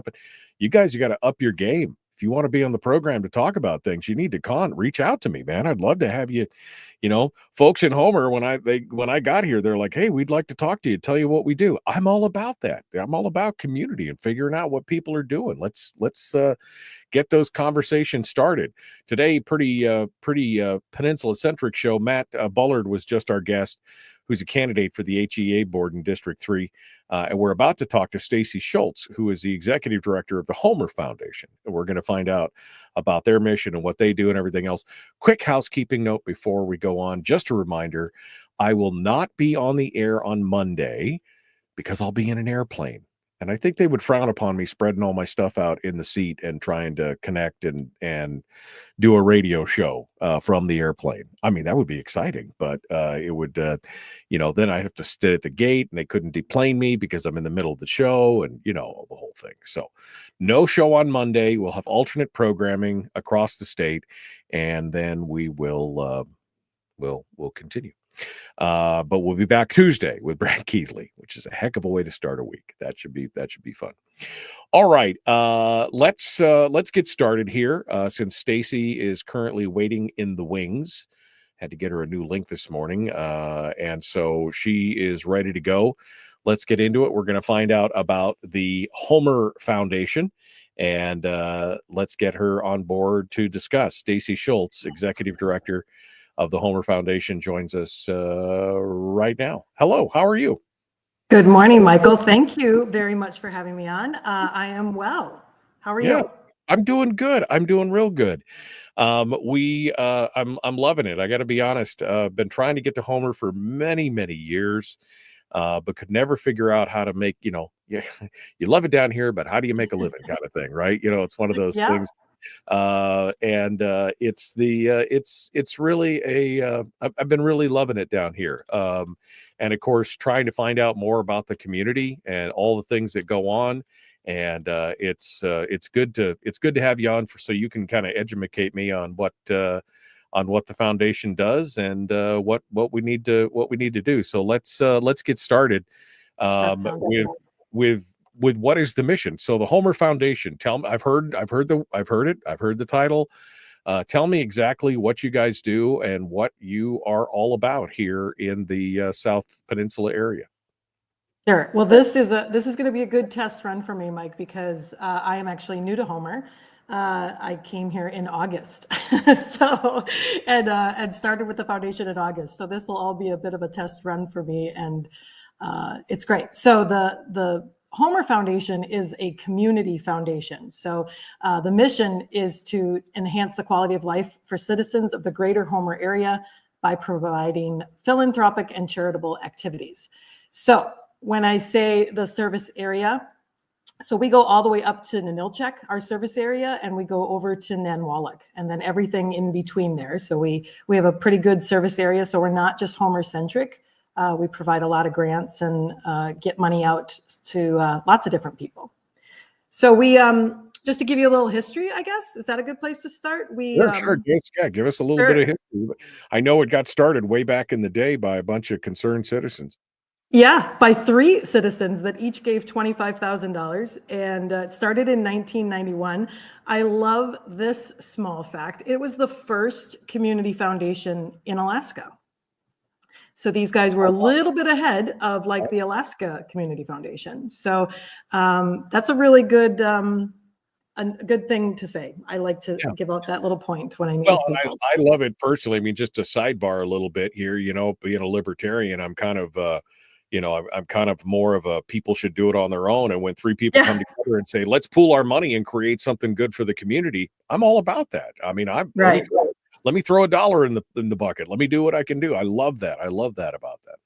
[SPEAKER 7] you guys, you got to up your game. If you want to be on the program to talk about things, you need to reach out to me, man. I'd love to have you. You know, folks in Homer, when I got here, they're like, hey, we'd like to talk to you, tell you what we do. I'm all about that. I'm all about community and figuring out what people are doing. Let's get those conversations started. Today, pretty peninsula-centric show. Matt Bullard was just our guest, who's a candidate for the HEA board in District 3. And we're about to talk to Stacey Shultz, who is the executive director of the Homer Foundation. And we're going to find out about their mission and what they do and everything else. Quick housekeeping note before we go on. Just a reminder, I will not be on the air on Monday because I'll be in an airplane. And I think they would frown upon me spreading all my stuff out in the seat and trying to connect and do a radio show from the airplane. I mean, that would be exciting, but it would, then I'd have to sit at the gate and they couldn't deplane me because I'm in the middle of the show and, the whole thing. So no show on Monday. We'll have alternate programming across the state, and then we will we'll continue. But we'll be back Tuesday with Brad Keithley, which is a heck of a way to start a week. That should be fun. All right. Let's get started here. Since Stacey is currently waiting in the wings, had to get her a new link this morning. And so she is ready to go. Let's get into it. We're going to find out about the Homer Foundation, and let's get her on board to discuss. Stacey Shultz, executive director of the Homer Foundation, joins us right now. Hello, how are you?
[SPEAKER 10] Good morning, Michael. Thank you very much for having me on. I am well. How are you?
[SPEAKER 7] I'm doing good. I'm doing real good. I'm loving it. I got to be honest. Been trying to get to Homer for many, many years, but could never figure out how to make, you love it down here, but how do you make a living kind of thing, right? It's one of those things. It's really I've been really loving it down here. And of course, trying to find out more about the community and all the things that go on. And it's good to have you on so you can kind of educate me on what the foundation does and what we need to do. So let's get started with what is the mission. So the Homer Foundation. Tell me, I've heard the title. Tell me exactly what you guys do and what you are all about here in the South Peninsula area.
[SPEAKER 10] Sure. Well, this is going to be a good test run for me, Mike, because I am actually new to Homer. I came here in August, and started with the foundation in August. So this will all be a bit of a test run for me, and it's great. So the Homer Foundation is a community foundation. So the mission is to enhance the quality of life for citizens of the greater Homer area by providing philanthropic and charitable activities. So when I say the service area, so we go all the way up to Ninilchik, our service area, and we go over to Nanwalek, and then everything in between there. So we have a pretty good service area. So we're not just Homer centric. We provide a lot of grants and get money out to lots of different people. So we, just to give you a little history, I guess, is that a good place to start?
[SPEAKER 7] Sure. Give us a little bit of history. I know it got started way back in the day by a bunch of concerned citizens.
[SPEAKER 10] Yeah, by 3 citizens that each gave $25,000, and it started in 1991. I love this small fact. It was the first community foundation in Alaska. So these guys were a little bit ahead of like the Alaska Community Foundation. So that's a really good thing to say. I like to give out that little point when I meet people.
[SPEAKER 7] I love it personally. I mean, just to sidebar a little bit here, being a libertarian, I'm kind of I'm kind of more of a people should do it on their own. And when 3 people come together and say, let's pool our money and create something good for the community, I'm all about that. I mean, let me throw $1 in the bucket. Let me do what I can do. I love that. I love that about that.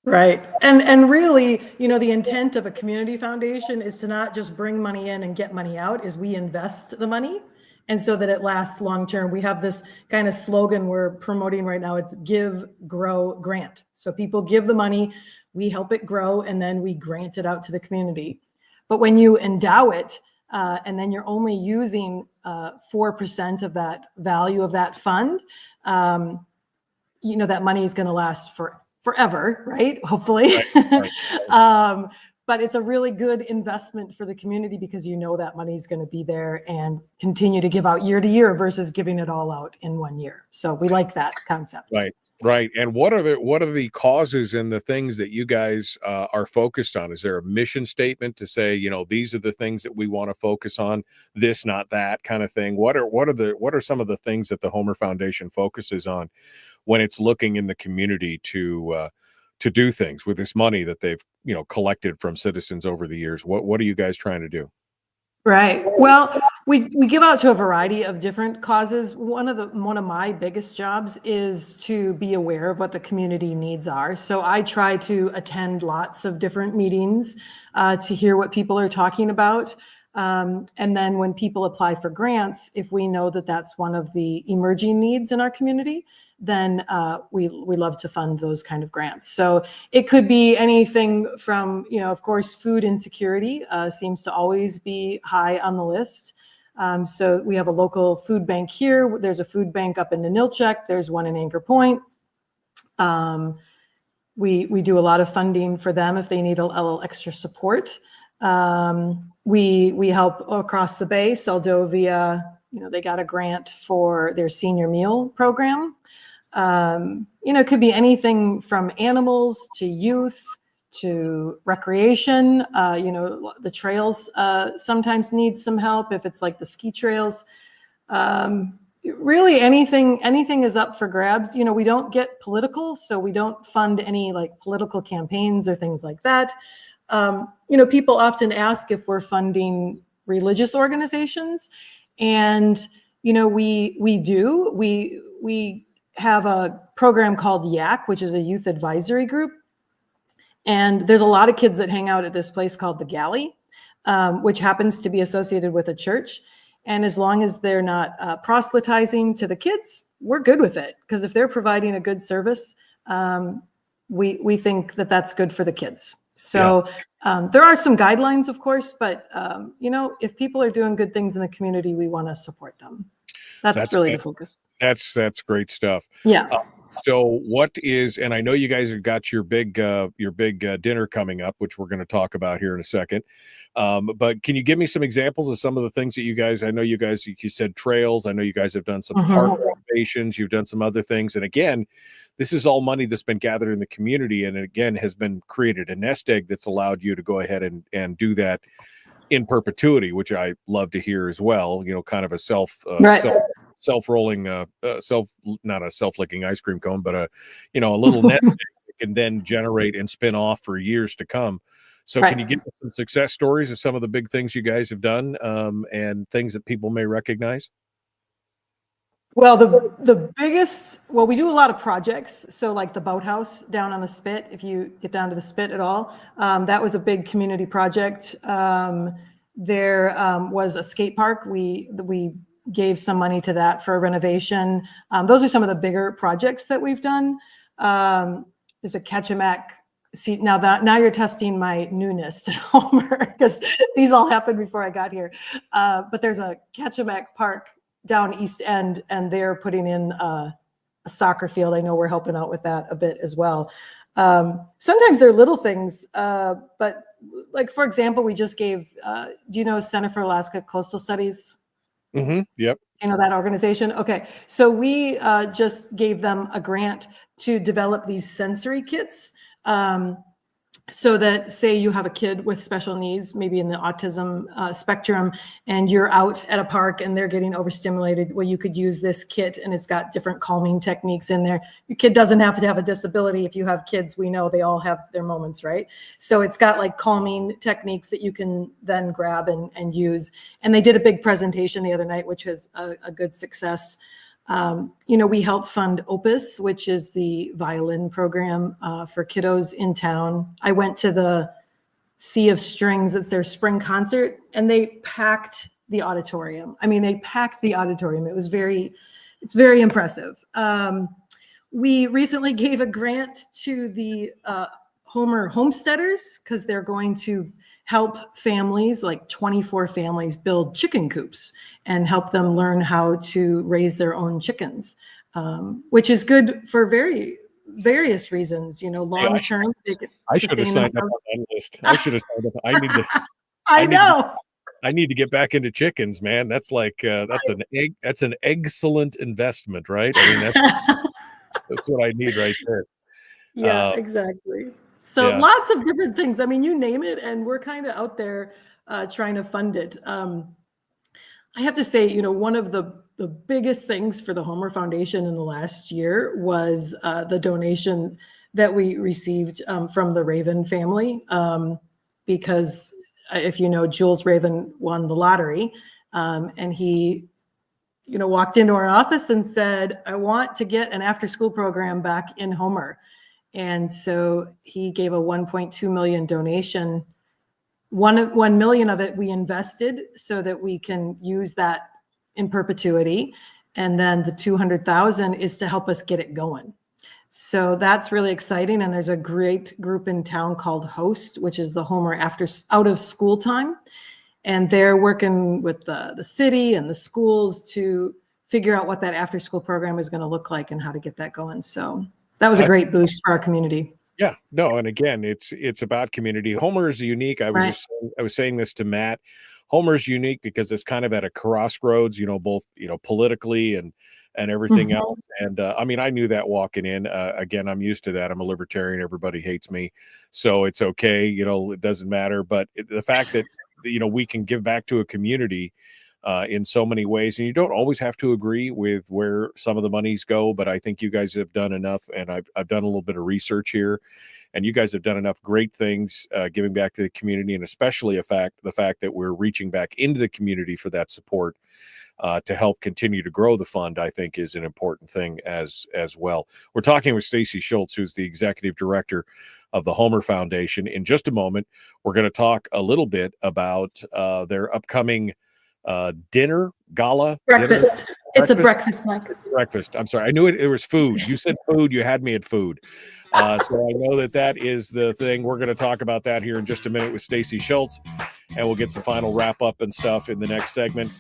[SPEAKER 10] Right. And really, the intent of a community foundation is to not just bring money in and get money out, is we invest the money. And so that it lasts long term. We have this kind of slogan we're promoting right now. It's give, grow, grant. So people give the money, we help it grow, and then we grant it out to the community. But when you endow it, and then you're only using 4% of that value of that fund, that money is going to last forever, right? Hopefully. Right. But it's a really good investment for the community because that money is going to be there and continue to give out year to year versus giving it all out in 1 year. So we like that concept.
[SPEAKER 7] Right. And what are the causes and the things that you guys are focused on? Is there a mission statement to say, these are the things that we want to focus on, this, not that kind of thing? What are some of the things that the Homer Foundation focuses on when it's looking in the community to do things with this money that they've collected from citizens over the years? What are you guys trying to do?
[SPEAKER 10] Right. Well, we give out to a variety of different causes. One of my biggest jobs is to be aware of what the community needs are. So I try to attend lots of different meetings to hear what people are talking about. And then when people apply for grants, if we know that that's one of the emerging needs in our community, then we love to fund those kind of grants. So it could be anything from, of course, food insecurity seems to always be high on the list. So we have a local food bank here. There's a food bank up in Ninilchik. There's one in Anchor Point. We do a lot of funding for them if they need a little extra support. We help across the bay. Seldovia, they got a grant for their senior meal program. It could be anything from animals to youth to recreation. The trails sometimes need some help if it's like the ski trails. Really anything is up for grabs. We don't get political, so we don't fund any like political campaigns or things like that. People often ask if we're funding religious organizations, and we do. We have a program called YAC, which is a youth advisory group. And there's a lot of kids that hang out at this place called the Galley, which happens to be associated with a church. And as long as they're not proselytizing to the kids, we're good with it. Because if they're providing a good service, we think that that's good for the kids. So there are some guidelines, of course, but if people are doing good things in the community, we want to support them. That's really the focus.
[SPEAKER 7] That's great stuff.
[SPEAKER 10] Yeah.
[SPEAKER 7] So what is, and I know you guys have got your big dinner coming up, which we're going to talk about here in a second. But can you give me some examples of some of the things that you guys, I know you guys, you said trails. I know you guys have done some park renovations. You've done some other things. And again, this is all money that's been gathered in the community. And again, has been created a nest egg that's allowed you to go ahead and do that in perpetuity, which I love to hear as well, kind of a self-rolling, not a self-licking ice cream cone, but a little net that can then generate and spin off for years to come. So can you give us some success stories of some of the big things you guys have done, and things that people may recognize?
[SPEAKER 10] Well, the biggest, we do a lot of projects. So like the boathouse down on the Spit, if you get down to the Spit at all, that was a big community project. There was a skate park. We gave some money to that for a renovation. Those are some of the bigger projects that we've done. There's a Ketchimack. See, now you're testing my newness to Homer, because these all happened before I got here. But there's a Ketchimack Park down East End, and they're putting in a soccer field. I know we're helping out with that a bit as well. Sometimes they're little things, but like, for example, we just gave, do you know Center for Alaska Coastal Studies?
[SPEAKER 7] Mm-hmm. Yep.
[SPEAKER 10] You know that organization? Okay. So we just gave them a grant to develop these sensory kits. So that, say you have a kid with special needs, maybe in the autism spectrum, and you're out at a park and they're getting overstimulated, well, you could use this kit, and it's got different calming techniques in there. Your kid doesn't have to have a disability. If you have kids, we know they all have their moments, right? So it's got like calming techniques that you can then grab and use. And they did a big presentation the other night, which was a good success. We help fund Opus, which is the violin program for kiddos in town. I went to the Sea of Strings, it's their spring concert, and they packed the auditorium. I mean, they packed the auditorium. It's very impressive. We recently gave a grant to the Homer Homesteaders, because they're going to help families, like 24 families, build chicken coops and help them learn how to raise their own chickens, which is good for various reasons, long term.
[SPEAKER 7] I should have signed up on that list. I should have signed up. I need to. I need to get back into chickens, man. That's like that's an excellent investment, right? I mean, that's what I need right there.
[SPEAKER 10] Yeah, exactly. So lots of different things. I mean, you name it, and we're kind of out there trying to fund it. I have to say, one of the biggest things for the Homer Foundation in the last year was the donation that we received from the Raven family, because if you know, Jules Raven won the lottery, and he walked into our office and said, I want to get an after-school program back in Homer. And so he gave a 1.2 million donation. 1 million of it we invested so that we can use that in perpetuity. And then the 200,000 is to help us get it going. So that's really exciting. And there's a great group in town called HOST, which is the Homer out of school time. And they're working with the city and the schools to figure out what that after school program is going to look like and how to get that going. So that was a great boost for our community.
[SPEAKER 7] Yeah, no, and again, it's about community. Homer is unique. I was saying this to Matt. Homer is unique because it's kind of at a crossroads, both politically and everything else. And I mean, I knew that walking in. Again, I'm used to that. I'm a libertarian. Everybody hates me, so it's okay. It doesn't matter. But the fact that we can give back to a community in so many ways, and you don't always have to agree with where some of the monies go, but I think you guys have done enough, and I've done a little bit of research here, and you guys have done enough great things giving back to the community, and especially the fact that we're reaching back into the community for that support to help continue to grow the fund, I think is an important thing as well. We're talking with Stacey Shultz, who's the executive director of the Homer Foundation. In just a moment, we're going to talk a little bit about their upcoming breakfast
[SPEAKER 10] It's a breakfast, Mike.
[SPEAKER 7] It's breakfast. I'm sorry. I knew it was food. You said food. You had me at food. So I know that is the thing. We're going to talk about that here in just a minute with Stacey Shultz, and we'll get some final wrap up and stuff in the next segment.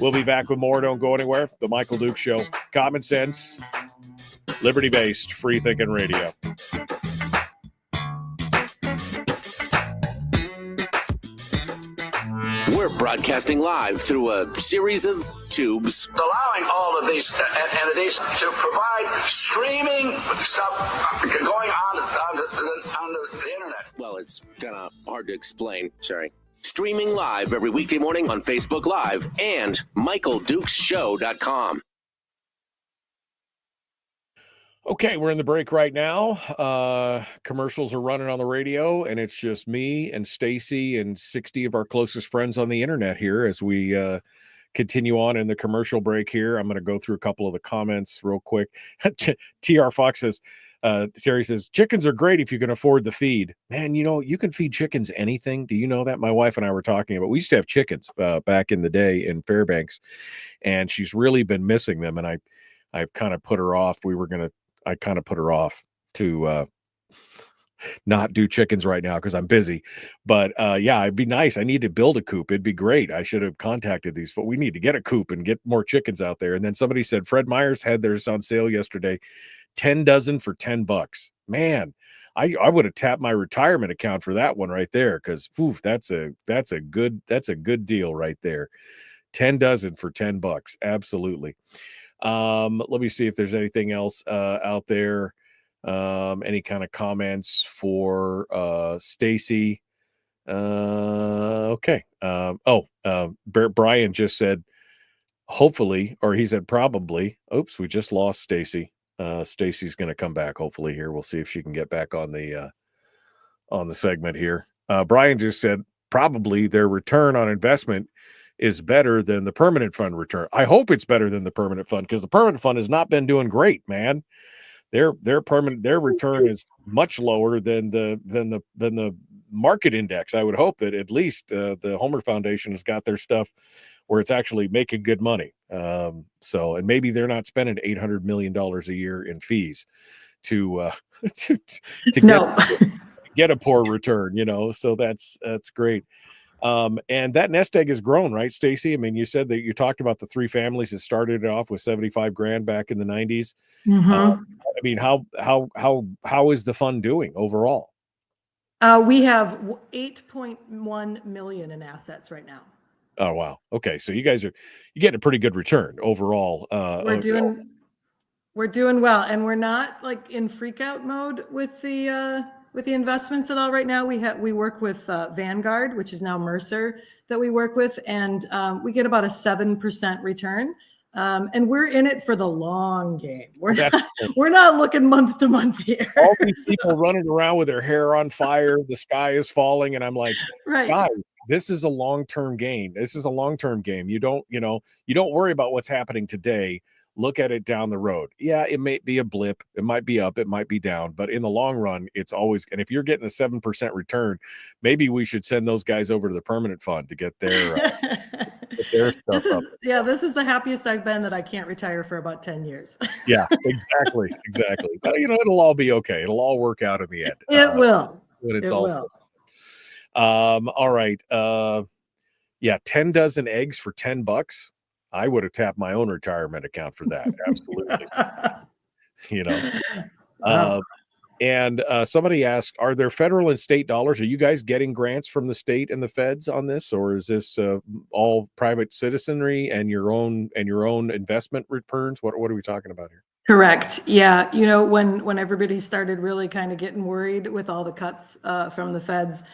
[SPEAKER 7] We'll be back with more. Don't go anywhere. The Michael Duke Show. Common sense, liberty-based, free-thinking radio.
[SPEAKER 1] We're broadcasting live through a series of tubes,
[SPEAKER 8] allowing all of these entities to provide streaming stuff going on the internet.
[SPEAKER 1] well, it's kind of hard to explain. Sorry. Streaming live every weekday morning on Facebook Live and MichaelDukesShow.com.
[SPEAKER 7] Okay, we're in the break right now. Commercials are running on the radio, and it's just me and Stacey and 60 of our closest friends on the internet here as we continue on in the commercial break here. I'm going to go through a couple of the comments real quick. TR Fox says, Terry says, chickens are great if you can afford the feed. Man, you can feed chickens anything. Do you know that? My wife and I were talking about, we used to have chickens back in the day in Fairbanks, and she's really been missing them. And I've kind of put her off. I kind of put her off to not do chickens right now because I'm busy. But yeah, it'd be nice. I need to build a coop. It'd be great. I should have contacted these folks. We need to get a coop and get more chickens out there. And then somebody said Fred Meyer's had theirs on sale yesterday, 10 dozen for $10. Man, I would have tapped my retirement account for that one right there because that's a good deal right there. 10 dozen for $10. Absolutely. Let me see if there's anything else out there. Any kind of comments for Stacey? Okay. Brian just said hopefully, or he said probably. Oops, we just lost Stacey. Stacey's going to come back hopefully here. We'll see if she can get back on the segment here. Brian just said probably their return on investment is better than the permanent fund return. I hope it's better than the permanent fund because the permanent fund has not been doing great, man. Their return is much lower than the market index. I would hope that at least the Homer Foundation has got their stuff where it's actually making good money. And maybe they're not spending $800 million a year in fees to get a poor return, so that's great. And that nest egg has grown, right, Stacey? I mean, you said that you talked about the 3 families that started it off with $75,000 back in the 90s.
[SPEAKER 10] Mm-hmm.
[SPEAKER 7] I mean, how is the fund doing overall?
[SPEAKER 10] We have 8.1 million in assets right now.
[SPEAKER 7] Oh, wow. Okay. So you getting a pretty good return overall.
[SPEAKER 10] We're doing well, and we're not like in freak out mode with the investments at all right now. We work with Vanguard, which is now Mercer, that we work with, and we get about a 7% return. And we're in it for the long game. We're not looking month to month here.
[SPEAKER 7] All these people running around with their hair on fire, the sky is falling, and I'm like,
[SPEAKER 10] right.
[SPEAKER 7] Guys, this is a long-term game. This is a long-term game. You don't worry about what's happening today. Look at it down the road. Yeah, it may be a blip. It might be up. It might be down. But in the long run, it's always. And if you're getting a 7% return, maybe we should send those guys over to the permanent fund to get their stuff up.
[SPEAKER 10] This is the happiest I've been that I can't retire for about 10 years.
[SPEAKER 7] Yeah, exactly. But it'll all be okay. It'll all work out in the end.
[SPEAKER 10] It will.
[SPEAKER 7] When it's all said. All right. 10 dozen eggs for $10. I would have tapped my own retirement account for that. Absolutely. And somebody asked, are there federal and state dollars? Are you guys getting grants from the state and the feds on this, or is this all private citizenry and your own investment returns? What are we talking about here?
[SPEAKER 10] Correct. Yeah. When everybody started really kind of getting worried with all the cuts from the feds,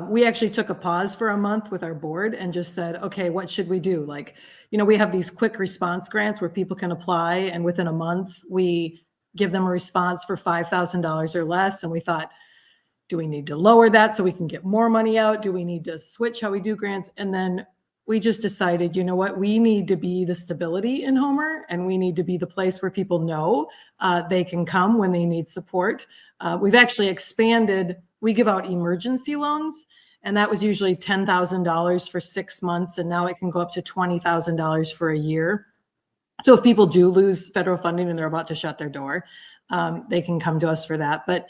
[SPEAKER 10] we actually took a pause for a month with our board and just said, okay, what should we do? We have these quick response grants where people can apply, and within a month we give them a response for $5,000 or less. And we thought, do we need to lower that so we can get more money out? Do we need to switch how we do grants? And then we just decided, you know what, we need to be the stability in Homer, and we need to be the place where people know they can come when they need support. We've actually expanded. We give out emergency loans, and that was usually $10,000 for 6 months. And now it can go up to $20,000 for a year. So if people do lose federal funding and they're about to shut their door, they can come to us for that. But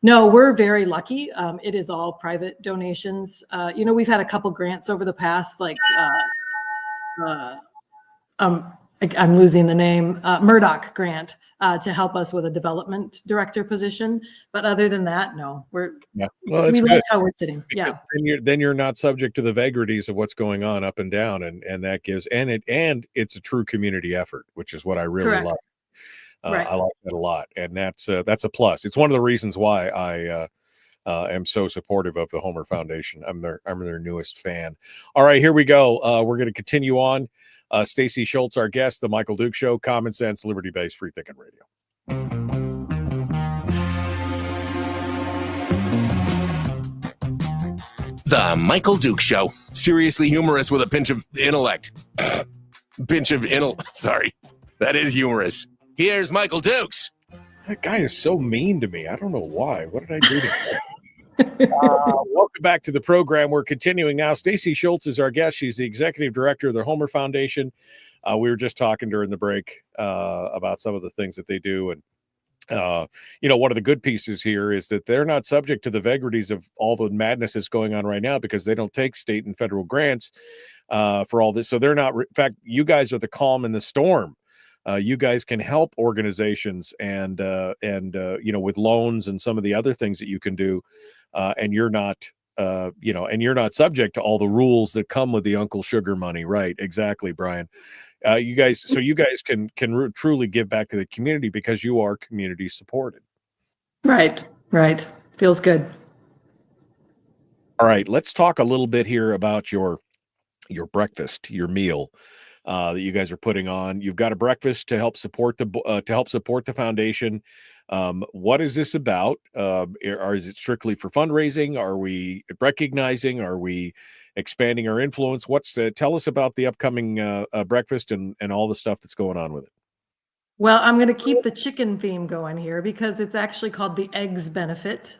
[SPEAKER 10] no, we're very lucky. It is all private donations. We've had a couple grants over the past, like I'm losing the name, Murdoch grant, to help us with a development director position. But other than that, no,
[SPEAKER 7] Well,
[SPEAKER 10] we like how we're sitting.
[SPEAKER 7] Because then you're not subject to the vagaries of what's going on up and down, and that gives and it's a true community effort, which is what I really
[SPEAKER 10] Correct.
[SPEAKER 7] like.
[SPEAKER 10] Right.
[SPEAKER 7] I like that a lot, and that's a plus. It's one of the reasons why I am so supportive of the Homer Foundation. I'm their newest fan. All right, here we go. We're going to continue on. Stacey Shultz, our guest, the Michael Duke Show, Common Sense, Liberty-Based, Free Thinking Radio.
[SPEAKER 1] The Michael Duke Show. Seriously humorous with a pinch of intellect. Sorry. That is humorous. Here's Michael Dukes.
[SPEAKER 7] That guy is so mean to me. I don't know why. What did I do to him? Welcome back to the program. We're continuing now. Stacey Shultz is our guest. She's the executive director of the Homer Foundation. We were just talking during the break about some of the things that they do. And, one of the good pieces here is that they're not subject to the vagaries of all the madness that's going on right now because they don't take state and federal grants for all this. So they're not, in fact, you guys are the calm in the storm. You guys can help organizations and with loans and some of the other things that you can do. And you're not, and you're not subject to all the rules that come with the Uncle Sugar money. Right. Exactly, Brian. You guys can truly give back to the community because you are community supported. Right.
[SPEAKER 10] Feels good.
[SPEAKER 7] All right. Let's talk a little bit here about your breakfast, your meal that you guys are putting on. You've got a breakfast to help support the foundation. What is this about? Is it strictly for fundraising? Are we recognizing? Are we expanding our influence? Tell us about the upcoming breakfast and all the stuff that's going on with it.
[SPEAKER 10] Well, I'm going to keep the chicken theme going here because it's actually called the Eggs Benefit.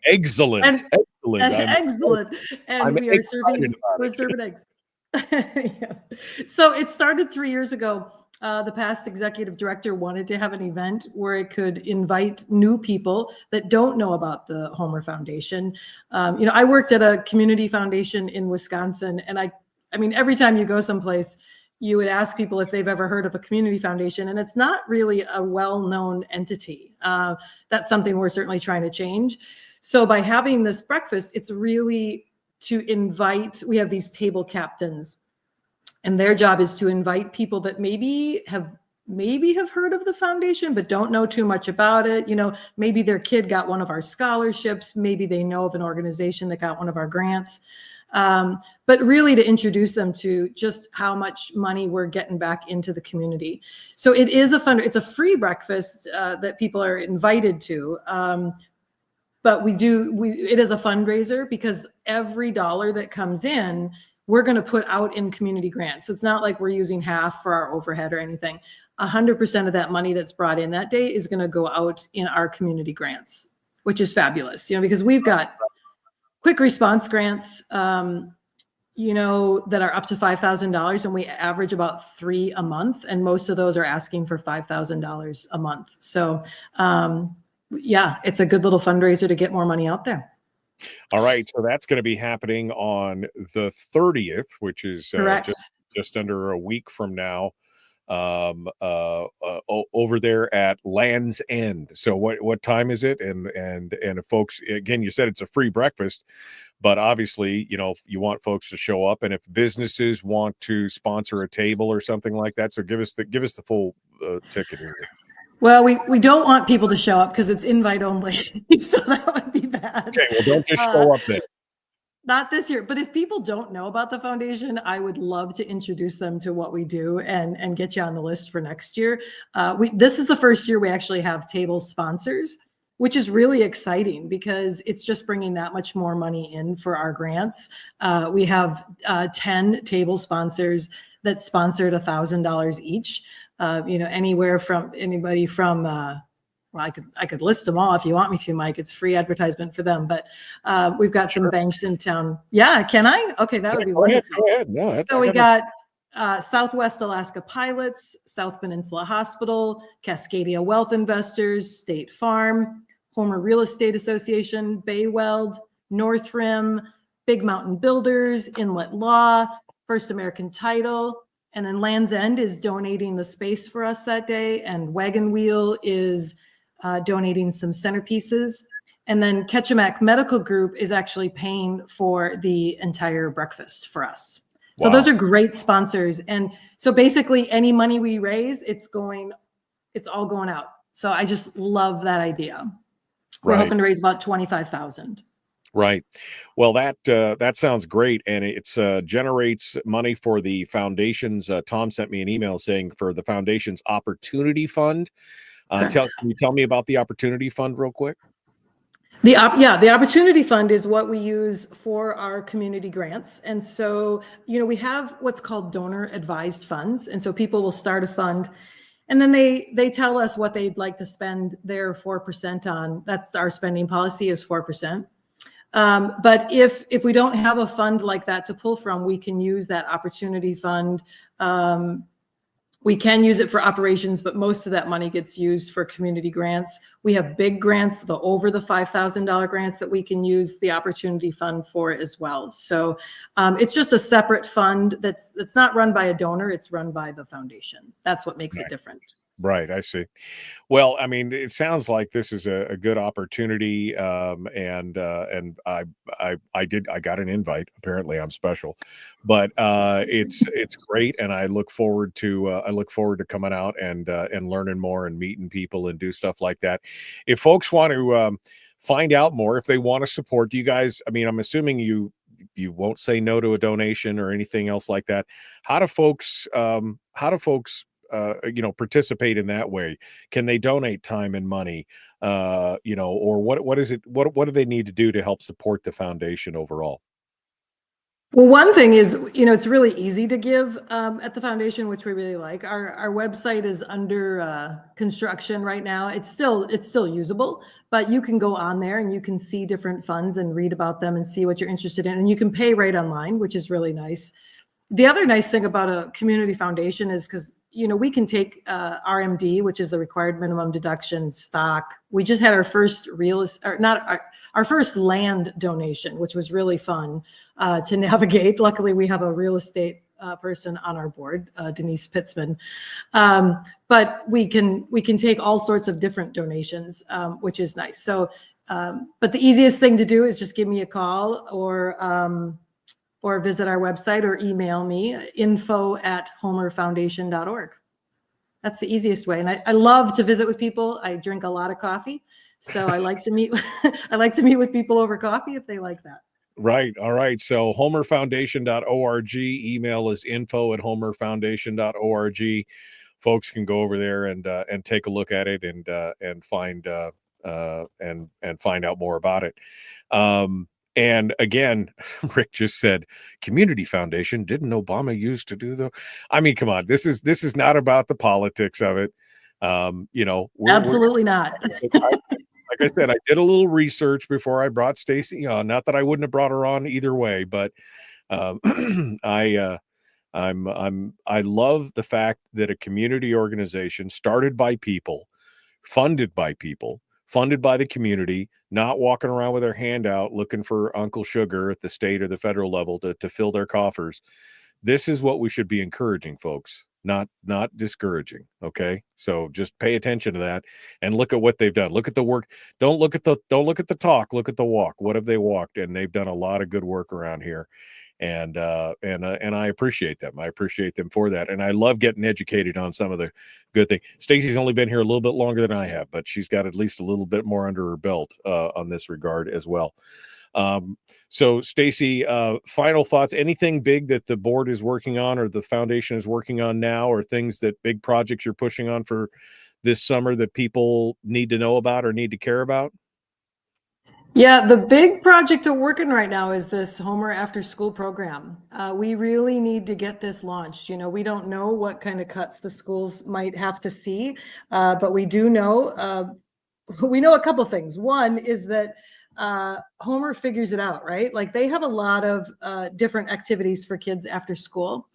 [SPEAKER 7] Excellent.
[SPEAKER 10] Excellent. And we're serving eggs. Yes. So it started 3 years ago. The past executive director wanted to have an event where it could invite new people that don't know about the Homer Foundation. I worked at a community foundation in Wisconsin, and I mean, every time you go someplace, you would ask people if they've ever heard of a community foundation, and it's not really a well-known entity. That's something we're certainly trying to change. So by having this breakfast, it's really to invite, we have these table captains, and their job is to invite people that maybe have heard of the foundation, but don't know too much about it. Maybe their kid got one of our scholarships. Maybe they know of an organization that got one of our grants. But really to introduce them to just how much money we're getting back into the community. So it is it's a free breakfast that people are invited to. But it is a fundraiser because every dollar that comes in, we're going to put out in community grants. So it's not like we're using half for our overhead or anything. 100% of that money that's brought in that day is going to go out in our community grants, which is fabulous, because we've got quick response grants, that are up to $5,000, and we average about 3 a month. And most of those are asking for $5,000 a month. So, it's a good little fundraiser to get more money out there.
[SPEAKER 7] All right. So that's going to be happening on the 30th, which is just under a week from now, over there at Land's End. So what time is it? And if folks, again, you said it's a free breakfast, but obviously, you want folks to show up, and if businesses want to sponsor a table or something like that. So give us the full ticket here.
[SPEAKER 10] Well, we don't want people to show up because it's invite only. So that would be bad.
[SPEAKER 7] Okay, well, don't just show up then.
[SPEAKER 10] Not this year. But if people don't know about the foundation, I would love to introduce them to what we do and get you on the list for next year. This is the first year we actually have table sponsors, which is really exciting because it's just bringing that much more money in for our grants. We have 10 table sponsors that sponsored $1,000 each. Anywhere from anybody from, I could list them all if you want me to, Mike. It's free advertisement for them, but we've got some banks in town. Yeah, can I? Okay, that would be wonderful.
[SPEAKER 7] Go ahead. No,
[SPEAKER 10] so we got Southwest Alaska Pilots, South Peninsula Hospital, Cascadia Wealth Investors, State Farm, Homer Real Estate Association, Bayweld, North Rim, Big Mountain Builders, Inlet Law, First American Title, and then Land's End is donating the space for us that day, and Wagon Wheel is donating some centerpieces. And then Ketchimack Medical Group is actually paying for the entire breakfast for us. So those are great sponsors. And so basically any money we raise, it's all going out. So I just love that idea. We're hoping to raise about 25,000.
[SPEAKER 7] Right. Well, that sounds great, and it's generates money for the foundation's. Tom sent me an email saying for the foundation's opportunity fund. Can you tell me about the opportunity fund real quick?
[SPEAKER 10] The opportunity fund is what we use for our community grants. And so, we have what's called donor advised funds. And so people will start a fund and then they tell us what they'd like to spend their 4% on. That's our spending policy is 4%. But if we don't have a fund like that to pull from, we can use that opportunity fund. We can use it for operations, but most of that money gets used for community grants. We have big grants, over the $5,000 grants that we can use the opportunity fund for as well. So it's just a separate fund that's not run by a donor, it's run by the foundation. That's what makes it different.
[SPEAKER 7] Right, I see. Well, I mean, it sounds like this is a good opportunity, and I got an invite. Apparently, I'm special, but it's great, and I look forward to coming out and learning more and meeting people and do stuff like that. If folks want to find out more, if they want to support you guys, I mean, I'm assuming you won't say no to a donation or anything else like that. How do folks participate in that way? Can they donate time and money, or what is it? What do they need to do to help support the foundation overall?
[SPEAKER 10] Well, one thing is, it's really easy to give at the foundation, which we really like. Our website is under construction right now. It's still usable, but you can go on there and you can see different funds and read about them and see what you're interested in. And you can pay right online, which is really nice. The other nice thing about a community foundation is because, we can take RMD, which is the required minimum deduction stock. We just had our first our first land donation, which was really fun to navigate. Luckily, we have a real estate person on our board, Denise Pitzman. But we can take all sorts of different donations, which is nice. So, but the easiest thing to do is just give me a call or visit our website or email me, info@homerfoundation.org. That's the easiest way. And I love to visit with people. I drink a lot of coffee. So I like to meet with people over coffee if they like that.
[SPEAKER 7] Right. All right. So homerfoundation.org, email is info@homerfoundation.org. Folks can go over there and take a look at it and find out more about it. And again, Rick just said, community foundation, didn't Obama used to do I mean, come on, this is not about the politics of it. Absolutely
[SPEAKER 10] not.
[SPEAKER 7] Like I said, I did a little research before I brought Stacey on. Not that I wouldn't have brought her on either way, but I love the fact that a community organization started by people, funded by the community, not walking around with their hand out looking for Uncle Sugar at the state or the federal level to fill their coffers. This is what we should be encouraging, folks, not discouraging. Okay. So just pay attention to that and look at what they've done. Look at the work. Don't look at the talk, look at the walk. What have they walked? And they've done a lot of good work around here. And I appreciate them. I appreciate them for that. And I love getting educated on some of the good things. Stacey's only been here a little bit longer than I have, but she's got at least a little bit more under her belt on this regard as well. So Stacey, final thoughts, anything big that the board is working on or the foundation is working on now, or things that big projects you're pushing on for this summer that people need to know about or need to care about?
[SPEAKER 10] Yeah, the big project we're working right now is this Homer after school program. We really need to get this launched. We don't know what kind of cuts the schools might have to see, but we do know, we know a couple things. One is that Homer figures it out, right? Like they have a lot of different activities for kids after school.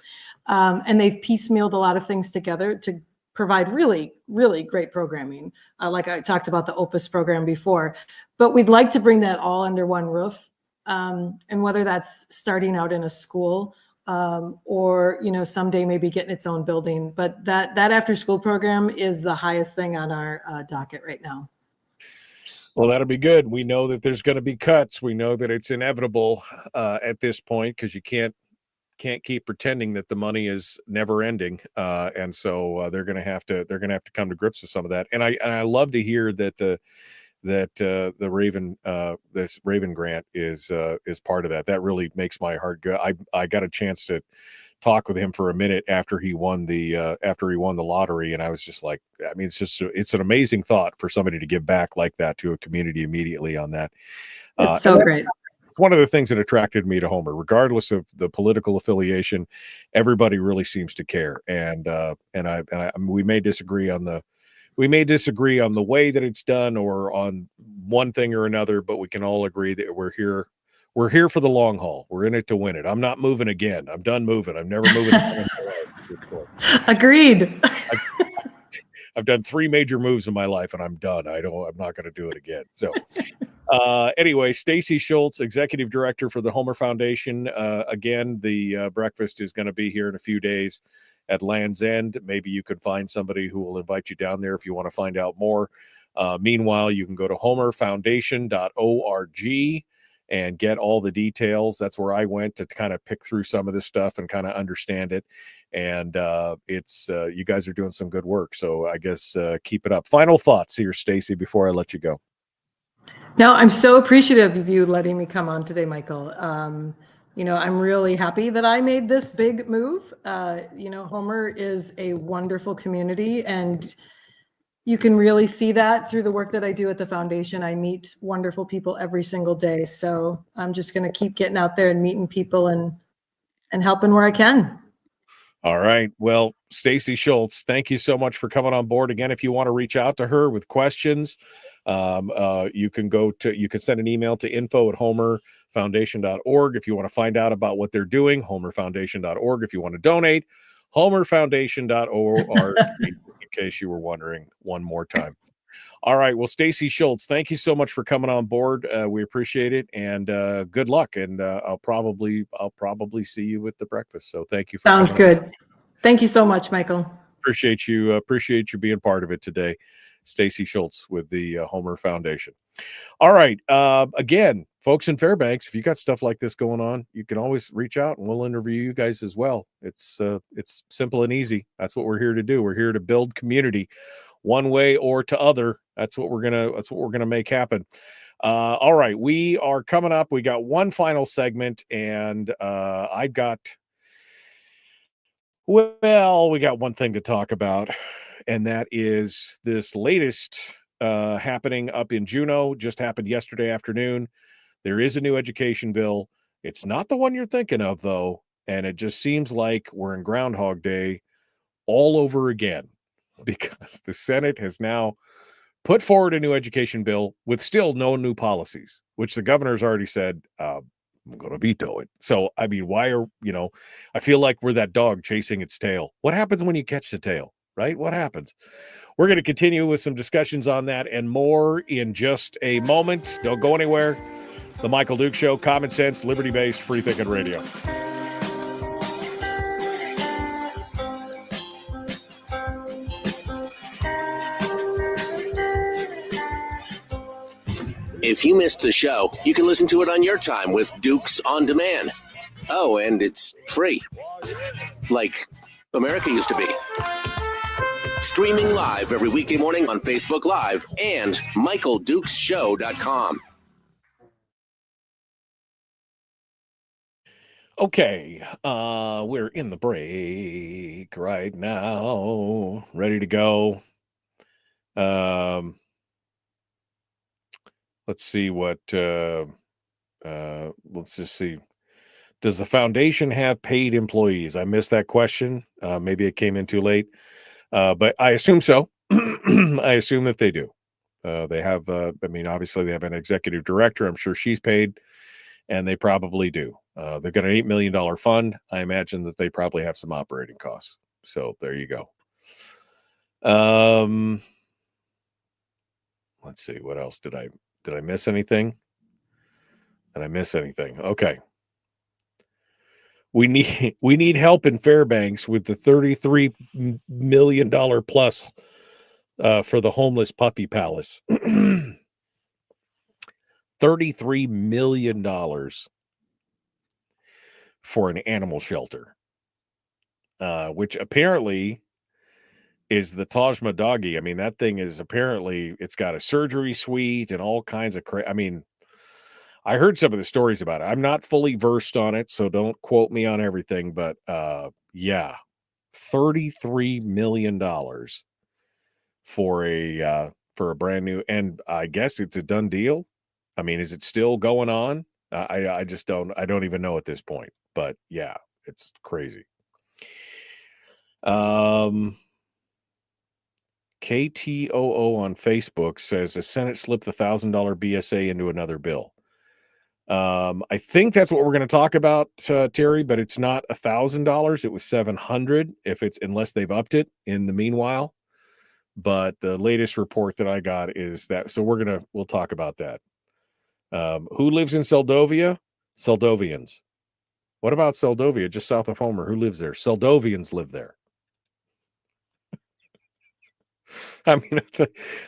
[SPEAKER 10] And they've piecemealed a lot of things together to provide really, really great programming. Like I talked about the Opus program before, but we'd like to bring that all under one roof. And whether that's starting out in a school or, someday maybe getting its own building, but that after school program is the highest thing on our docket right now.
[SPEAKER 7] Well, that'll be good. We know that there's going to be cuts. We know that it's inevitable at this point, because you can't keep pretending that the money is never ending. And so they're going to have to come to grips with some of that. And I love to hear that the Raven this Raven grant is part of that. That really makes my heart go. I got a chance to talk with him for a minute after he won the lottery, and I was just like, I mean, it's an amazing thought for somebody to give back like that to a community immediately on that.
[SPEAKER 10] It's so great.
[SPEAKER 7] One of the things that attracted me to Homer, regardless of the political affiliation, everybody really seems to care. And we may disagree on the way that it's done or on one thing or another, but we can all agree that we're here for the long haul. We're in it to win it. I'm not moving again. I'm done moving. I'm never moving again.
[SPEAKER 10] Agreed.
[SPEAKER 7] I've done 3 major moves in my life and I'm done. I'm not going to do it again. So anyway, Stacey Shultz, Executive Director for the Homer Foundation. Again, the breakfast is going to be here in a few days at Land's End. Maybe you could find somebody who will invite you down there if you want to find out more. Meanwhile, you can go to homerfoundation.org and get all the details. That's where I went to kind of pick through some of this stuff and kind of understand it. And it's you guys are doing some good work. So I guess keep it up. Final thoughts here, Stacey, before I let you go.
[SPEAKER 10] No, I'm so appreciative of you letting me come on today, Michael. I'm really happy that I made this big move. Homer is a wonderful community, and you can really see that through the work that I do at the foundation. I meet wonderful people every single day. So I'm just going to keep getting out there and meeting people and helping where I can.
[SPEAKER 7] All right. Well, Stacey Shultz, thank you so much for coming on board. Again, if you want to reach out to her with questions, you can send an email to info@homerfoundation.org. If you want to find out about what they're doing, homerfoundation.org. If you want to donate, homerfoundation.org, in case you were wondering one more time. All right. Well, Stacey Shultz, thank you so much for coming on board. We appreciate it, and good luck. And I'll probably see you at the breakfast. So thank you.
[SPEAKER 10] Sounds good. Thank you so much, Michael.
[SPEAKER 7] Appreciate you being part of it today. Stacey Shultz with the Homer Foundation. All right. Again, folks in Fairbanks, if you got stuff like this going on, you can always reach out and we'll interview you guys as well. It's simple and easy. That's what we're here to do. We're here to build community one way or to other. That's what we're gonna make happen. All right. We are coming up. We got one final segment, and we got one thing to talk about, and that is this latest happening up in Juneau. Just happened yesterday afternoon. There is a new education bill. It's not the one you're thinking of, though, and it just seems like we're in Groundhog Day all over again, because the Senate has now put forward a new education bill with still no new policies, which the governor's already said, I'm going to veto it. So, I mean, I feel like we're that dog chasing its tail. What happens when you catch the tail, right? What happens? We're going to continue with some discussions on that and more in just a moment. Don't go anywhere. The Michael Duke Show, common sense, liberty-based, free-thinking radio.
[SPEAKER 1] If you missed the show, you can listen to it on your time with Dukes on Demand. Oh, and it's free. Like America used to be. Streaming live every weekday morning on Facebook Live and MichaelDukesShow.com.
[SPEAKER 7] Okay, we're in the break right now. Ready to go. Let's see what, let's just see. Does the foundation have paid employees? I missed that question. Maybe it came in too late, but I assume so. I assume that they do. They have, obviously they have an executive director. I'm sure she's paid, and they probably do. They've got an $8 million fund. I imagine that they probably have some operating costs. So there you go. Let's see. What else did I miss anything? Did I miss anything? Okay. We need help in Fairbanks with the $33 million plus for the homeless puppy palace. $33 million for an animal shelter, which apparently is the Taj Mahal. I mean, that thing is apparently, it's got a surgery suite and all kinds of I mean, I heard some of the stories about it. I'm not fully versed on it, so don't quote me on everything, but yeah, $33 million for a brand new, and I guess it's a done deal. I mean, is it still going on? I don't even know at this point, but yeah, it's crazy. KTOO on Facebook says the Senate slipped the $1,000 BSA into another bill. I think that's what we're going to talk about, Terry, but it's not $1,000. It was $700 unless they've upped it in the meanwhile. But the latest report that I got is that, so we'll talk about that. Who lives in Seldovia? Seldovians. What about Seldovia, just south of Homer? Who lives there? Seldovians live there. I mean,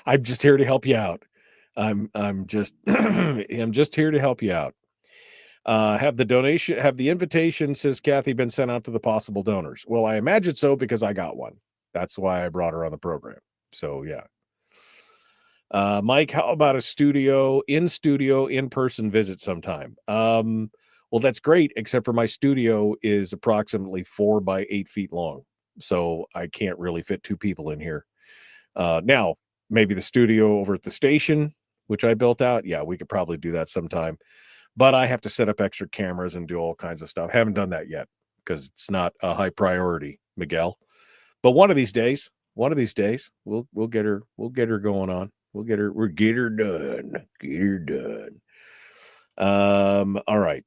[SPEAKER 7] I'm just here to help you out. I'm just I'm just here to help you out. Have the invitation, says Kathy, been sent out to the possible donors? Well, I imagine so because I got one. That's why I brought her on the program. So yeah. Mike, how about a in-person visit sometime? Well, that's great, except for my studio is approximately 4 by 8 feet long. So I can't really fit 2 people in here. Now, maybe the studio over at the station, which I built out, yeah, we could probably do that sometime. But I have to set up extra cameras and do all kinds of stuff. Haven't done that yet because it's not a high priority, Miguel. But one of these days, we'll get her going on. We'll get her done. Get her done. All right.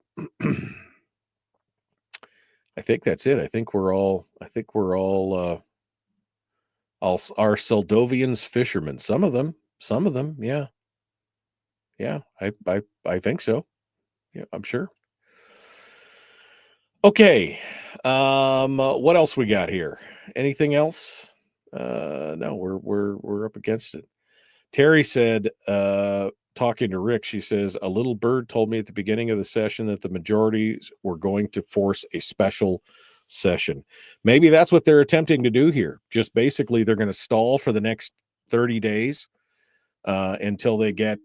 [SPEAKER 7] I think that's it. I think we're all our Seldovians fishermen. Some of them, yeah. Yeah, I think so. Yeah, I'm sure. Okay. What else we got here? Anything else? No, we're up against it. Terry said, talking to Rick, she says, a little bird told me at the beginning of the session that the majorities were going to force a special session. Maybe that's what they're attempting to do here. Just basically they're going to stall for the next 30 days until they get,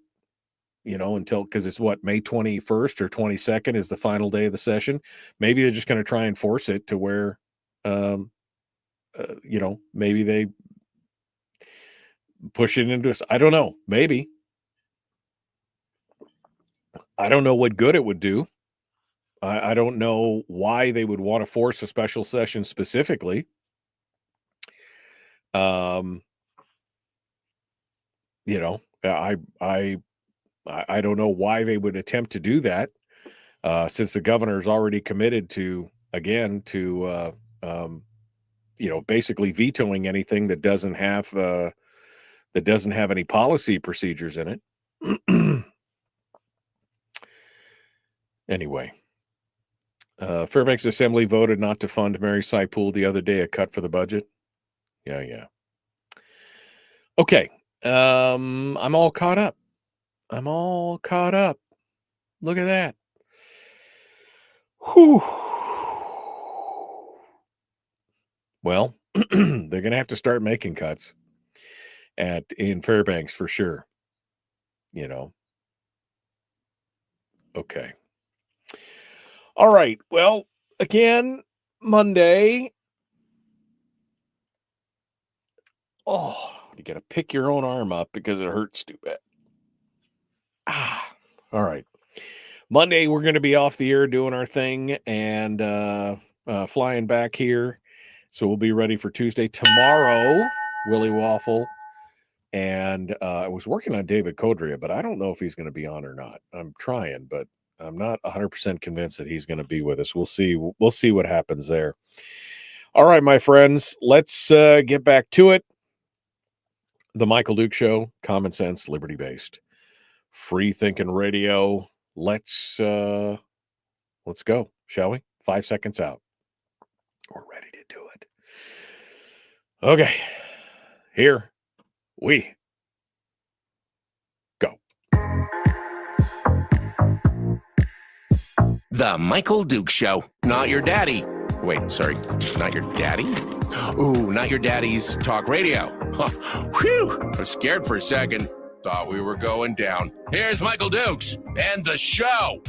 [SPEAKER 7] because it's May 21st or 22nd is the final day of the session. Maybe they're just going to try and force it to where, maybe they push it into us. I don't know. Maybe. I don't know what good it would do. I don't know why they would want to force a special session specifically. I don't know why they would attempt to do that, since the governor's already committed to basically vetoing anything that doesn't have any policy procedures in it. Anyway, Fairbanks Assembly voted not to fund Mary Saipool the other day, a cut for the budget. Yeah. Okay. I'm all caught up. Look at that. Whew. Well, they're going to have to start making cuts in Fairbanks for sure. Okay. All right. Well, again, Monday. Oh, you got to pick your own arm up because it hurts too bad. All right. Monday, we're going to be off the air doing our thing and flying back here. So we'll be ready for Tuesday. Tomorrow, Willie Waffle. And I was working on David Codria, but I don't know if he's going to be on or not. I'm trying, but I'm not 100% convinced that he's going to be with us. We'll see. We'll see what happens there. All right, my friends, let's get back to it. The Michael Duke Show, common sense, liberty-based, free-thinking radio. Let's go, shall we? 5 seconds out. We're ready to do it. Okay, here we go.
[SPEAKER 1] The Michael Duke Show. Not your daddy. Wait, sorry. Not your daddy? Ooh, not your daddy's talk radio. Huh. Whew. I was scared for a second. Thought we were going down. Here's Michael Dukes and the show.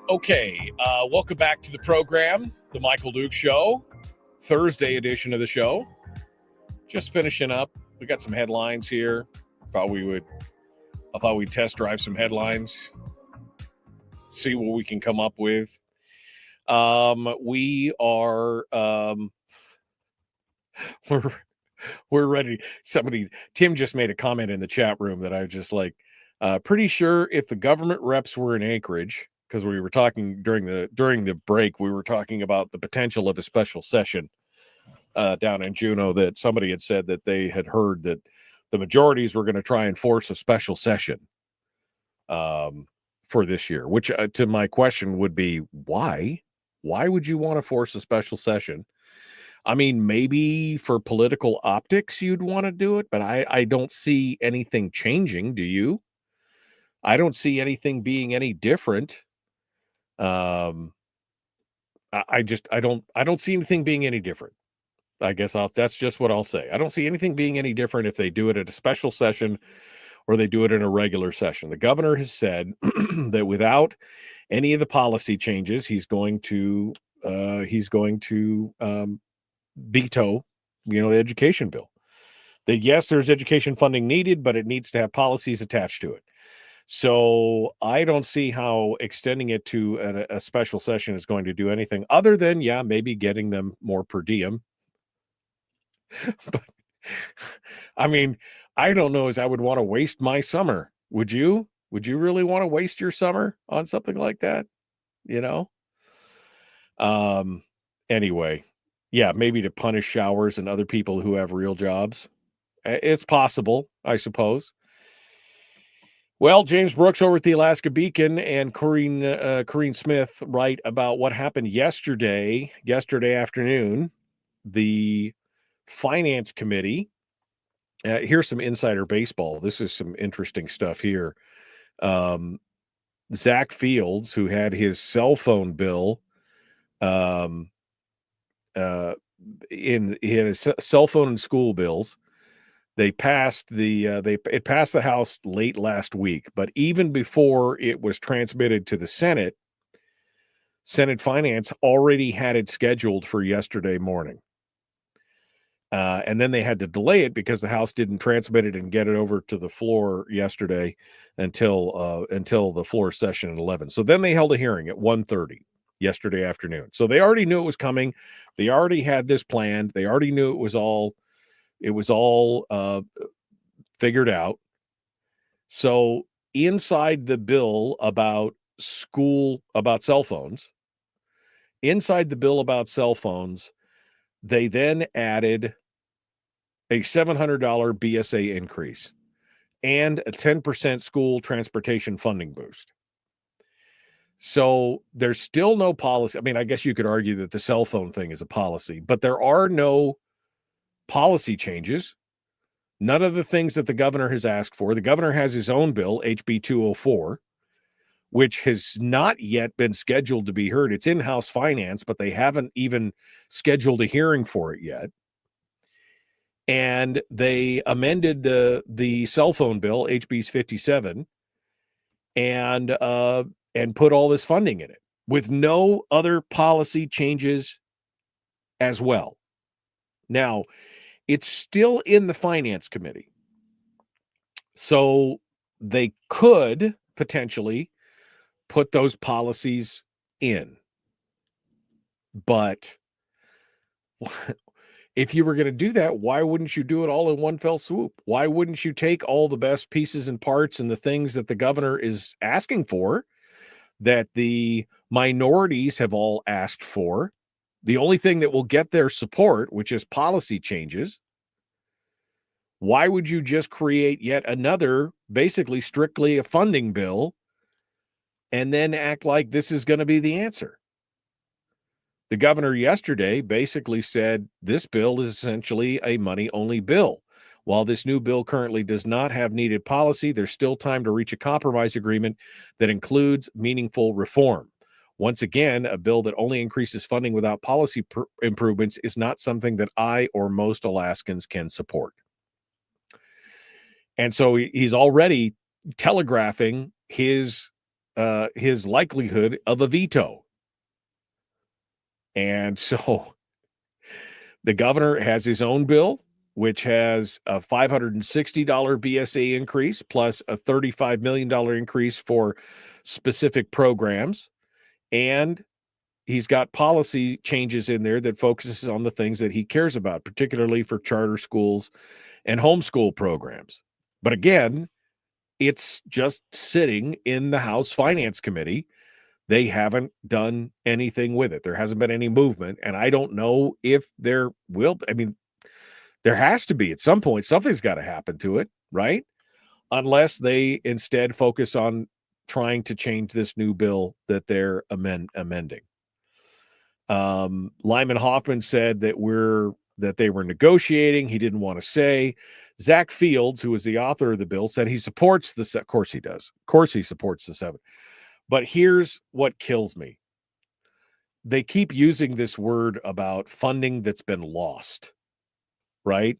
[SPEAKER 7] Okay, welcome back to the program, the Michael Duke Show, Thursday edition of the show. Just finishing up. We got some headlines here. I thought we'd test drive some headlines, see what we can come up with. We are we're ready. Tim just made a comment in the chat room that I was just like, pretty sure if the government reps were in Anchorage, because we were talking during the break, we were talking about the potential of a special session down in Juneau, that somebody had said that they had heard that the majorities were going to try and force a special session for this year, which to my question would be, why? Why would you want to force a special session? I mean, maybe for political optics you'd want to do it, but I don't see anything changing. Do you? I don't see anything being any different. I don't see anything being any different. I guess that's just what I'll say. I don't see anything being any different if they do it at a special session or they do it in a regular session. The governor has said that without any of the policy changes, he's going to veto, the education bill. That yes, there's education funding needed, but it needs to have policies attached to it. So I don't see how extending it to a special session is going to do anything other than, maybe getting them more per diem. But I mean, I don't know as I would want to waste my summer. Would you? Would you really want to waste your summer on something like that? Anyway, maybe to punish showers and other people who have real jobs. It's possible, I suppose. Well, James Brooks over at the Alaska Beacon and Corrine Smith write about what happened yesterday afternoon. The Finance Committee. Here's some insider baseball. This is some interesting stuff here. Zach Fields, who had his cell phone bill, he had his cell phone and school bills. They passed it passed the House late last week, but even before it was transmitted to the Senate Finance already had it scheduled for yesterday morning. And then they had to delay it because the House didn't transmit it and get it over to the floor yesterday until the floor session at 11. So then they held a hearing at 1:30 yesterday afternoon. So they already knew it was coming. They already had this planned. They already knew it was all figured out. So inside the bill about cell phones, they then added a $700 BSA increase and a 10% school transportation funding boost. So there's still no policy. I mean, I guess you could argue that the cell phone thing is a policy, but there are no policy changes. None of the things that the governor has asked for. The governor has his own bill, HB 204, which has not yet been scheduled to be heard. It's in House Finance, but they haven't even scheduled a hearing for it yet. And they amended the cell phone bill, HB 57, and put all this funding in it with no other policy changes as well. Now, it's still in the Finance Committee. So they could potentially put those policies in. But If you were going to do that, why wouldn't you do it all in one fell swoop? Why wouldn't you take all the best pieces and parts and the things that the governor is asking for, that the minorities have all asked for, the only thing that will get their support, which is policy changes? Why would you just create yet another, basically strictly a funding bill, and then act like this is going to be the answer? The governor yesterday basically said this bill is essentially a money-only bill. While this new bill currently does not have needed policy, there's still time to reach a compromise agreement that includes meaningful reform. Once again, a bill that only increases funding without policy improvements is not something that I or most Alaskans can support. And so he's already telegraphing his likelihood of a veto. And so the governor has his own bill, which has a $560 BSA increase plus a $35 million increase for specific programs. And he's got policy changes in there that focuses on the things that he cares about, particularly for charter schools and homeschool programs. But again, it's just sitting in the House Finance Committee. They haven't done anything with it. There hasn't been any movement. And I don't know if there will. I mean, there has to be at some point. Something's got to happen to it, right? Unless they instead focus on trying to change this new bill that they're amending. Lyman Hoffman said that they were negotiating. He didn't want to say. Zach Fields, who is the author of the bill, said he supports the. Of course he does. Of course he supports the 7. But here's what kills me. They keep using this word about funding that's been lost, right?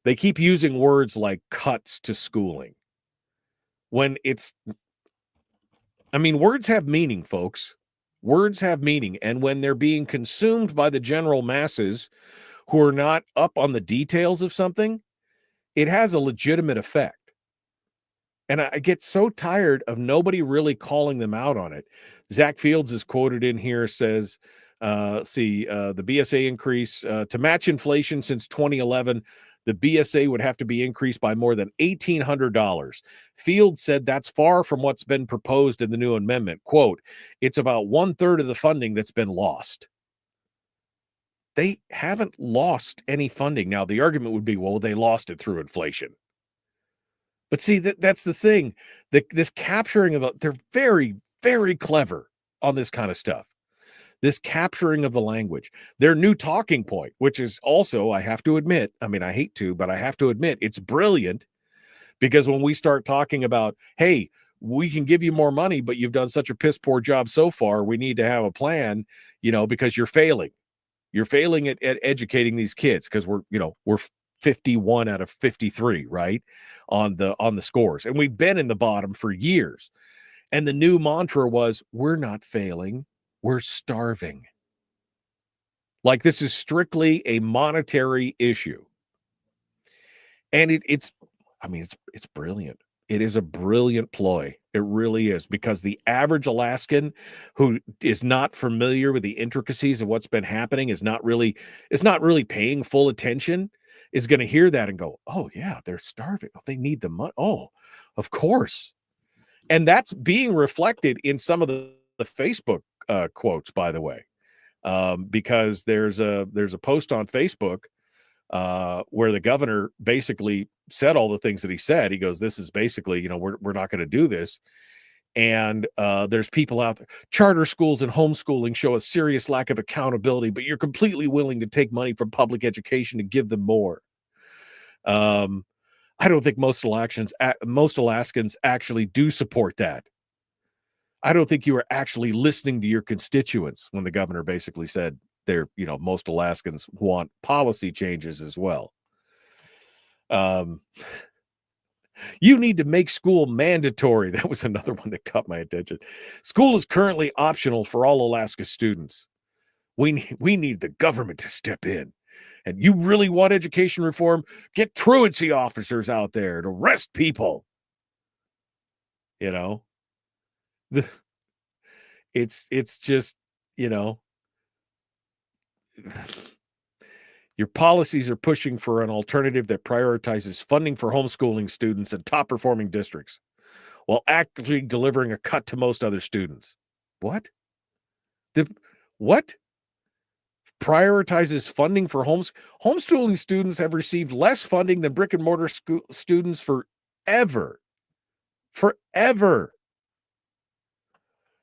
[SPEAKER 7] They keep using words like cuts to schooling. When words have meaning, folks. Words have meaning. And when they're being consumed by the general masses who are not up on the details of something, it has a legitimate effect. And I get so tired of nobody really calling them out on it. Zach Fields is quoted in here, says, the BSA increase to match inflation since 2011, the BSA would have to be increased by more than $1,800. Fields said that's far from what's been proposed in the new amendment. Quote, it's about 1/3 of the funding that's been lost. They haven't lost any funding. Now, the argument would be, well, they lost it through inflation. But see, that's the thing. This capturing of they're very, very clever on this kind of stuff. This capturing of the language. Their new talking point, which is also, I have to admit, I hate to, but I have to admit, it's brilliant. Because when we start talking about, hey, we can give you more money, but you've done such a piss poor job so far, we need to have a plan, because you're failing. You're failing at educating these kids because we're 51 out of 53, right? On the scores. And we've been in the bottom for years. And the new mantra was, we're not failing, we're starving. Like this is strictly a monetary issue. And it's brilliant. It is a brilliant ploy. It really is, because the average Alaskan who is not familiar with the intricacies of what's been happening is not really paying full attention, is going to hear that and go, oh yeah, they're starving. They need the money. Oh, of course. And that's being reflected in some of the Facebook quotes, by the way, because there's a post on Facebook where the governor basically said all the things that he said. He goes, this is basically, we're not going to do this. And there's people out there. Charter schools and homeschooling show a serious lack of accountability, but you're completely willing to take money from public education to give them more. I don't think most Alaskans actually do support that. I don't think you are actually listening to your constituents when the governor basically said most Alaskans want policy changes as well. You need to make school mandatory. That was another one that caught my attention. School is currently optional for all Alaska students. We need the government to step in. And you really want education reform? Get truancy officers out there to arrest people. It's just, Your policies are pushing for an alternative that prioritizes funding for homeschooling students in top-performing districts while actually delivering a cut to most other students. What? What? Prioritizes funding for homeschooling students have received less funding than brick-and-mortar students forever.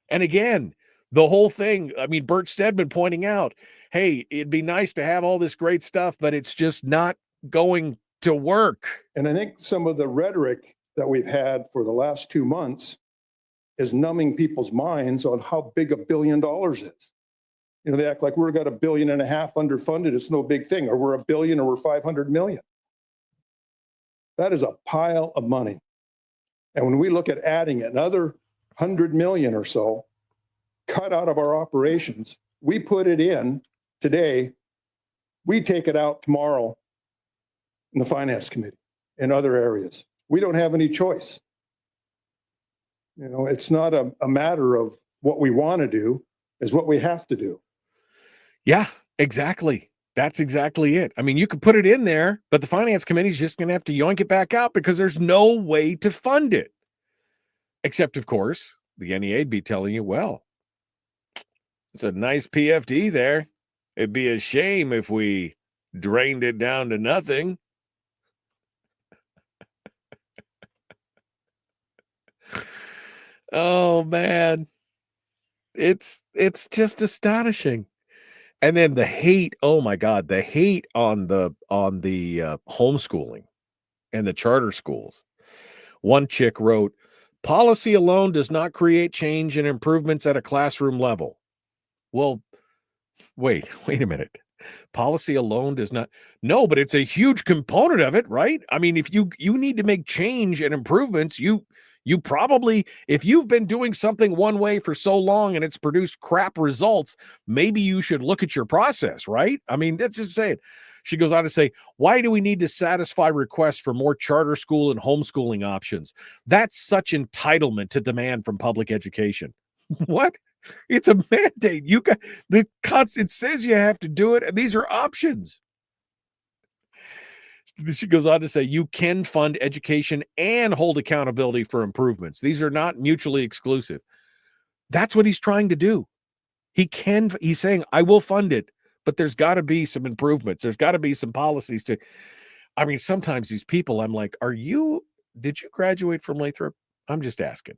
[SPEAKER 7] And again, the whole thing, I mean, Bert Stedman pointing out, hey, it'd be nice to have all this great stuff, but it's just not going to work.
[SPEAKER 6] And I think some of the rhetoric that we've had for the last 2 months is numbing people's minds on how big $1 billion is. You know, they act like we've got $1.5 billion underfunded. It's no big thing, or we're $1 billion or we're 500 million. That is a pile of money. And when we look at adding another 100 million or so cut out of our operations, we put it in today, we take it out tomorrow in the finance committee in other areas. We don't have any choice. You know, it's not a matter of what we want to do, is what we have to do.
[SPEAKER 7] Yeah, exactly. That's exactly it. I mean, you could put it in there, but the finance committee is just going to have to yoink it back out because there's no way to fund it. Except, of course, the NEA would be telling you, well, it's a nice PFD there. It'd be a shame if we drained it down to nothing. Oh, man. It's just astonishing. And then the hate, oh my God, the hate on the homeschooling and the charter schools. One chick wrote, policy alone does not create change and improvements at a classroom level. Well, wait a minute. Policy alone does not. No, but it's a huge component of it, right? I mean, if you need to make change and improvements, you probably, if you've been doing something one way for so long and it's produced crap results, maybe you should look at your process, right? I mean, that's just saying. She goes on to say, why do we need to satisfy requests for more charter school and homeschooling options? That's such entitlement to demand from public education. What? It's a mandate. You got it says you have to do it, and these are options. She goes on to say, you can fund education and hold accountability for improvements. These are not mutually exclusive. That's what he's trying to do. He's saying, I will fund it, but there's got to be some improvements. There's got to be some policies to, I mean, sometimes these people, I'm like, did you graduate from Lathrop? I'm just asking.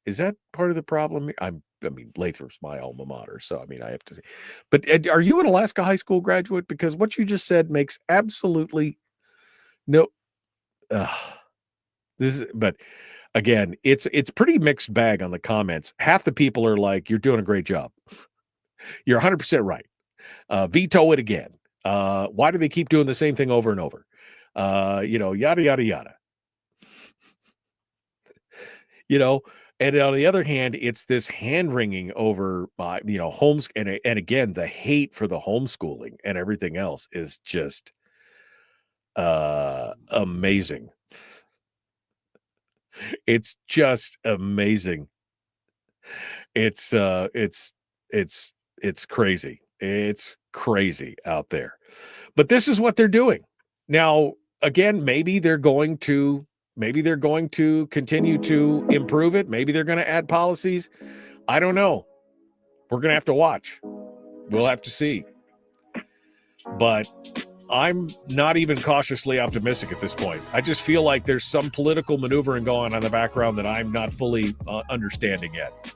[SPEAKER 7] Is that part of the problem? I mean, Lathrop's my alma mater, so I mean, I have to say. But are you an Alaska high school graduate? Because what you just said makes absolutely no. But again, it's pretty mixed bag on the comments. Half the people are like, "You're doing a great job. You're 100% right. Veto it again. Why do they keep doing the same thing over and over? Yada yada yada. And on the other hand, it's this hand-wringing over, homes. And again, the hate for the homeschooling and everything else is just amazing. It's just amazing. It's crazy. It's crazy out there. But this is what they're doing. Now, again, maybe they're going to continue to improve it. Maybe they're going to add policies. I don't know. We're going to have to watch. We'll have to see. But I'm not even cautiously optimistic at this point. I just feel like there's some political maneuvering going on in the background that I'm not fully understanding yet.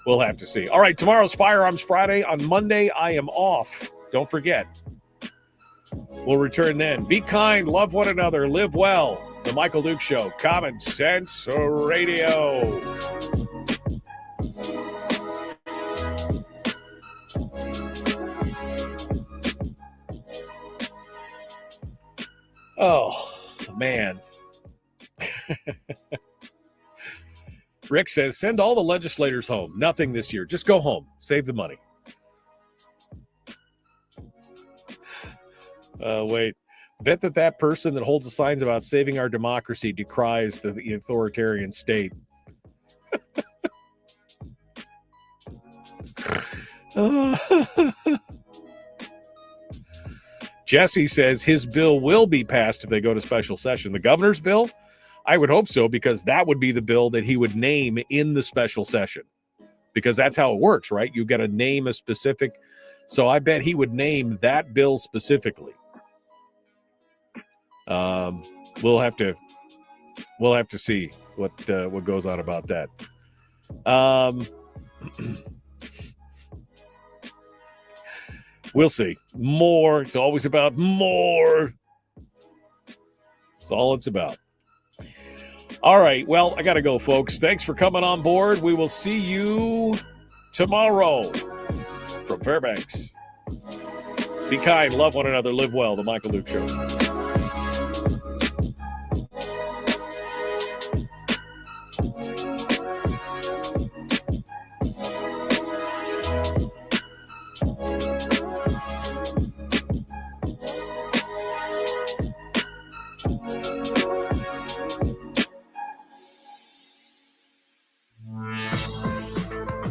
[SPEAKER 7] We'll have to see. All right, tomorrow's Firearms Friday. On Monday, I am off. Don't forget. We'll return then. Be kind, love one another, live well. The Michael Duke Show, Common Sense Radio. Oh, man. Rick says, send all the legislators home. Nothing this year. Just go home. Save the money. Wait. Bet that person that holds the signs about saving our democracy decries the authoritarian state. Jesse says his bill will be passed if they go to special session. The governor's bill, I would hope so, because that would be the bill that he would name in the special session, because that's how it works, right? You've got to name a specific. So I bet he would name that bill specifically. We'll have to see what goes on about that. We'll see. More. It's always about more. That's all it's about. All right. Well, I got to go, folks. Thanks for coming on board. We will see you tomorrow from Fairbanks. Be kind, love one another, live well. The Michael Duke Show.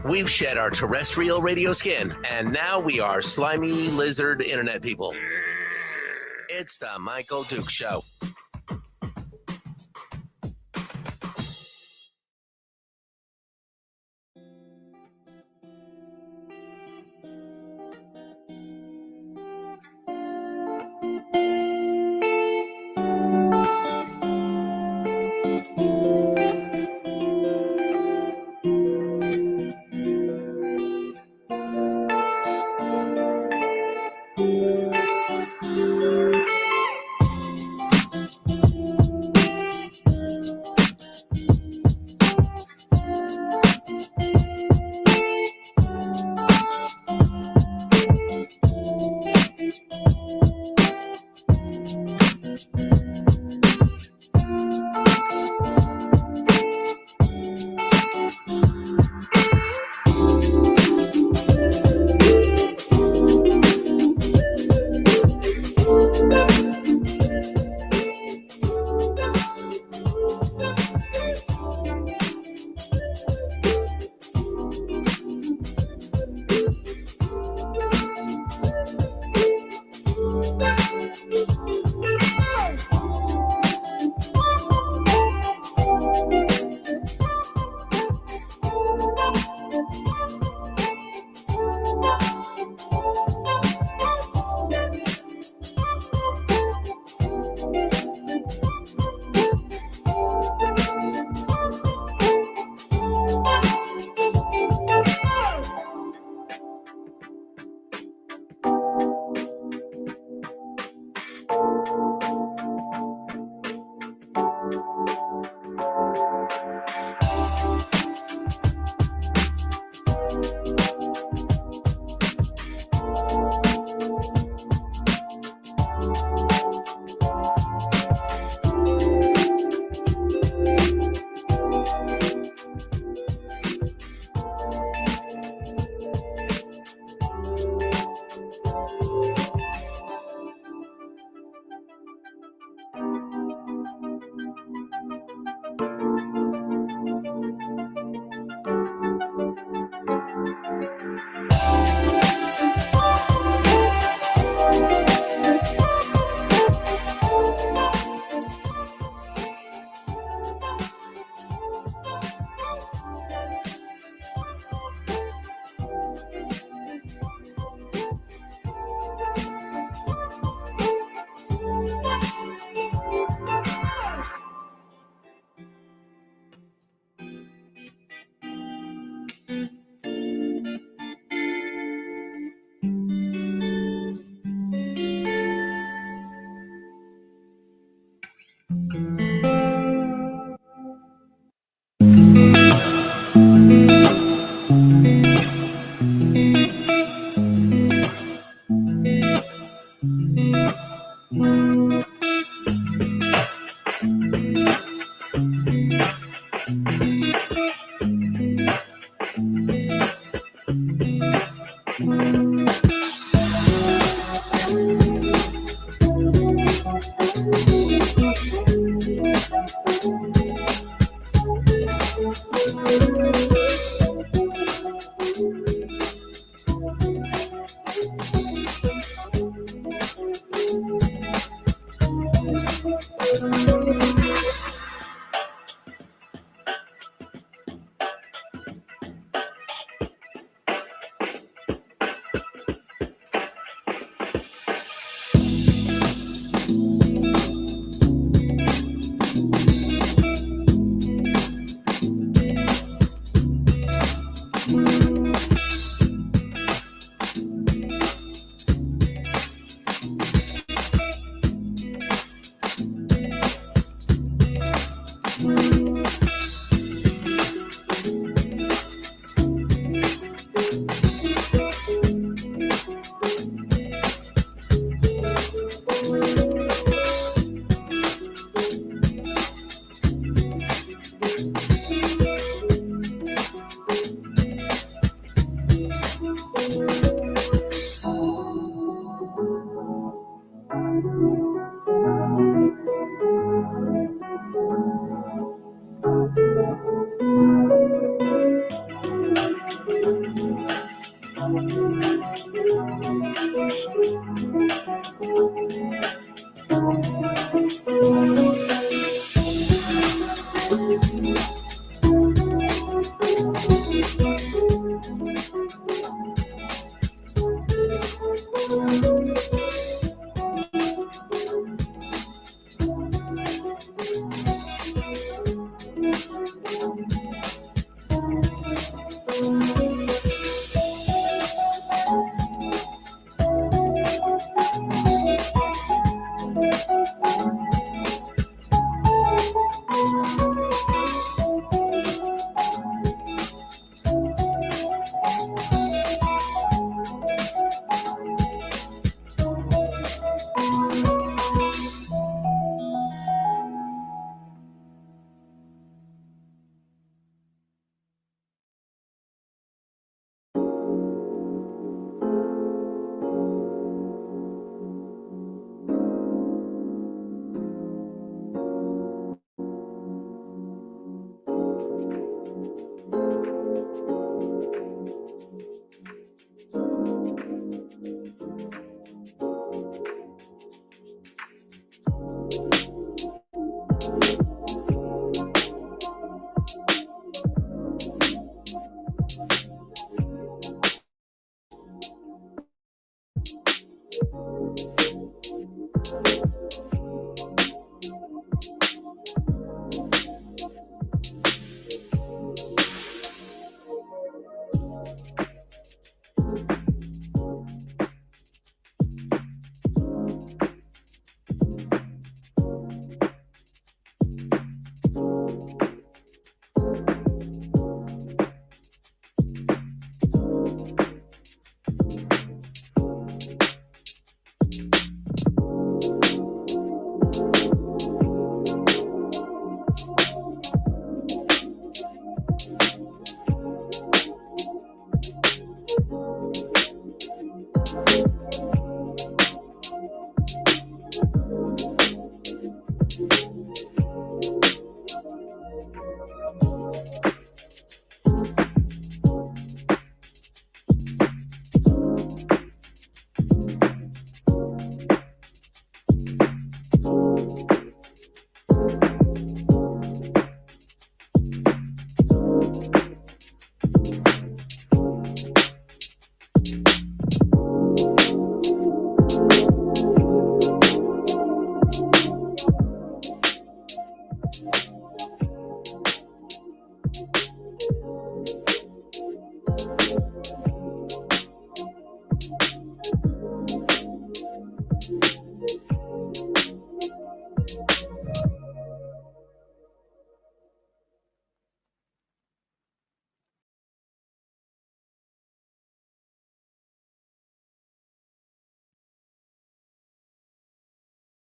[SPEAKER 1] We've shed our terrestrial radio skin, and now we are slimy lizard internet people. It's the Michael Duke Show.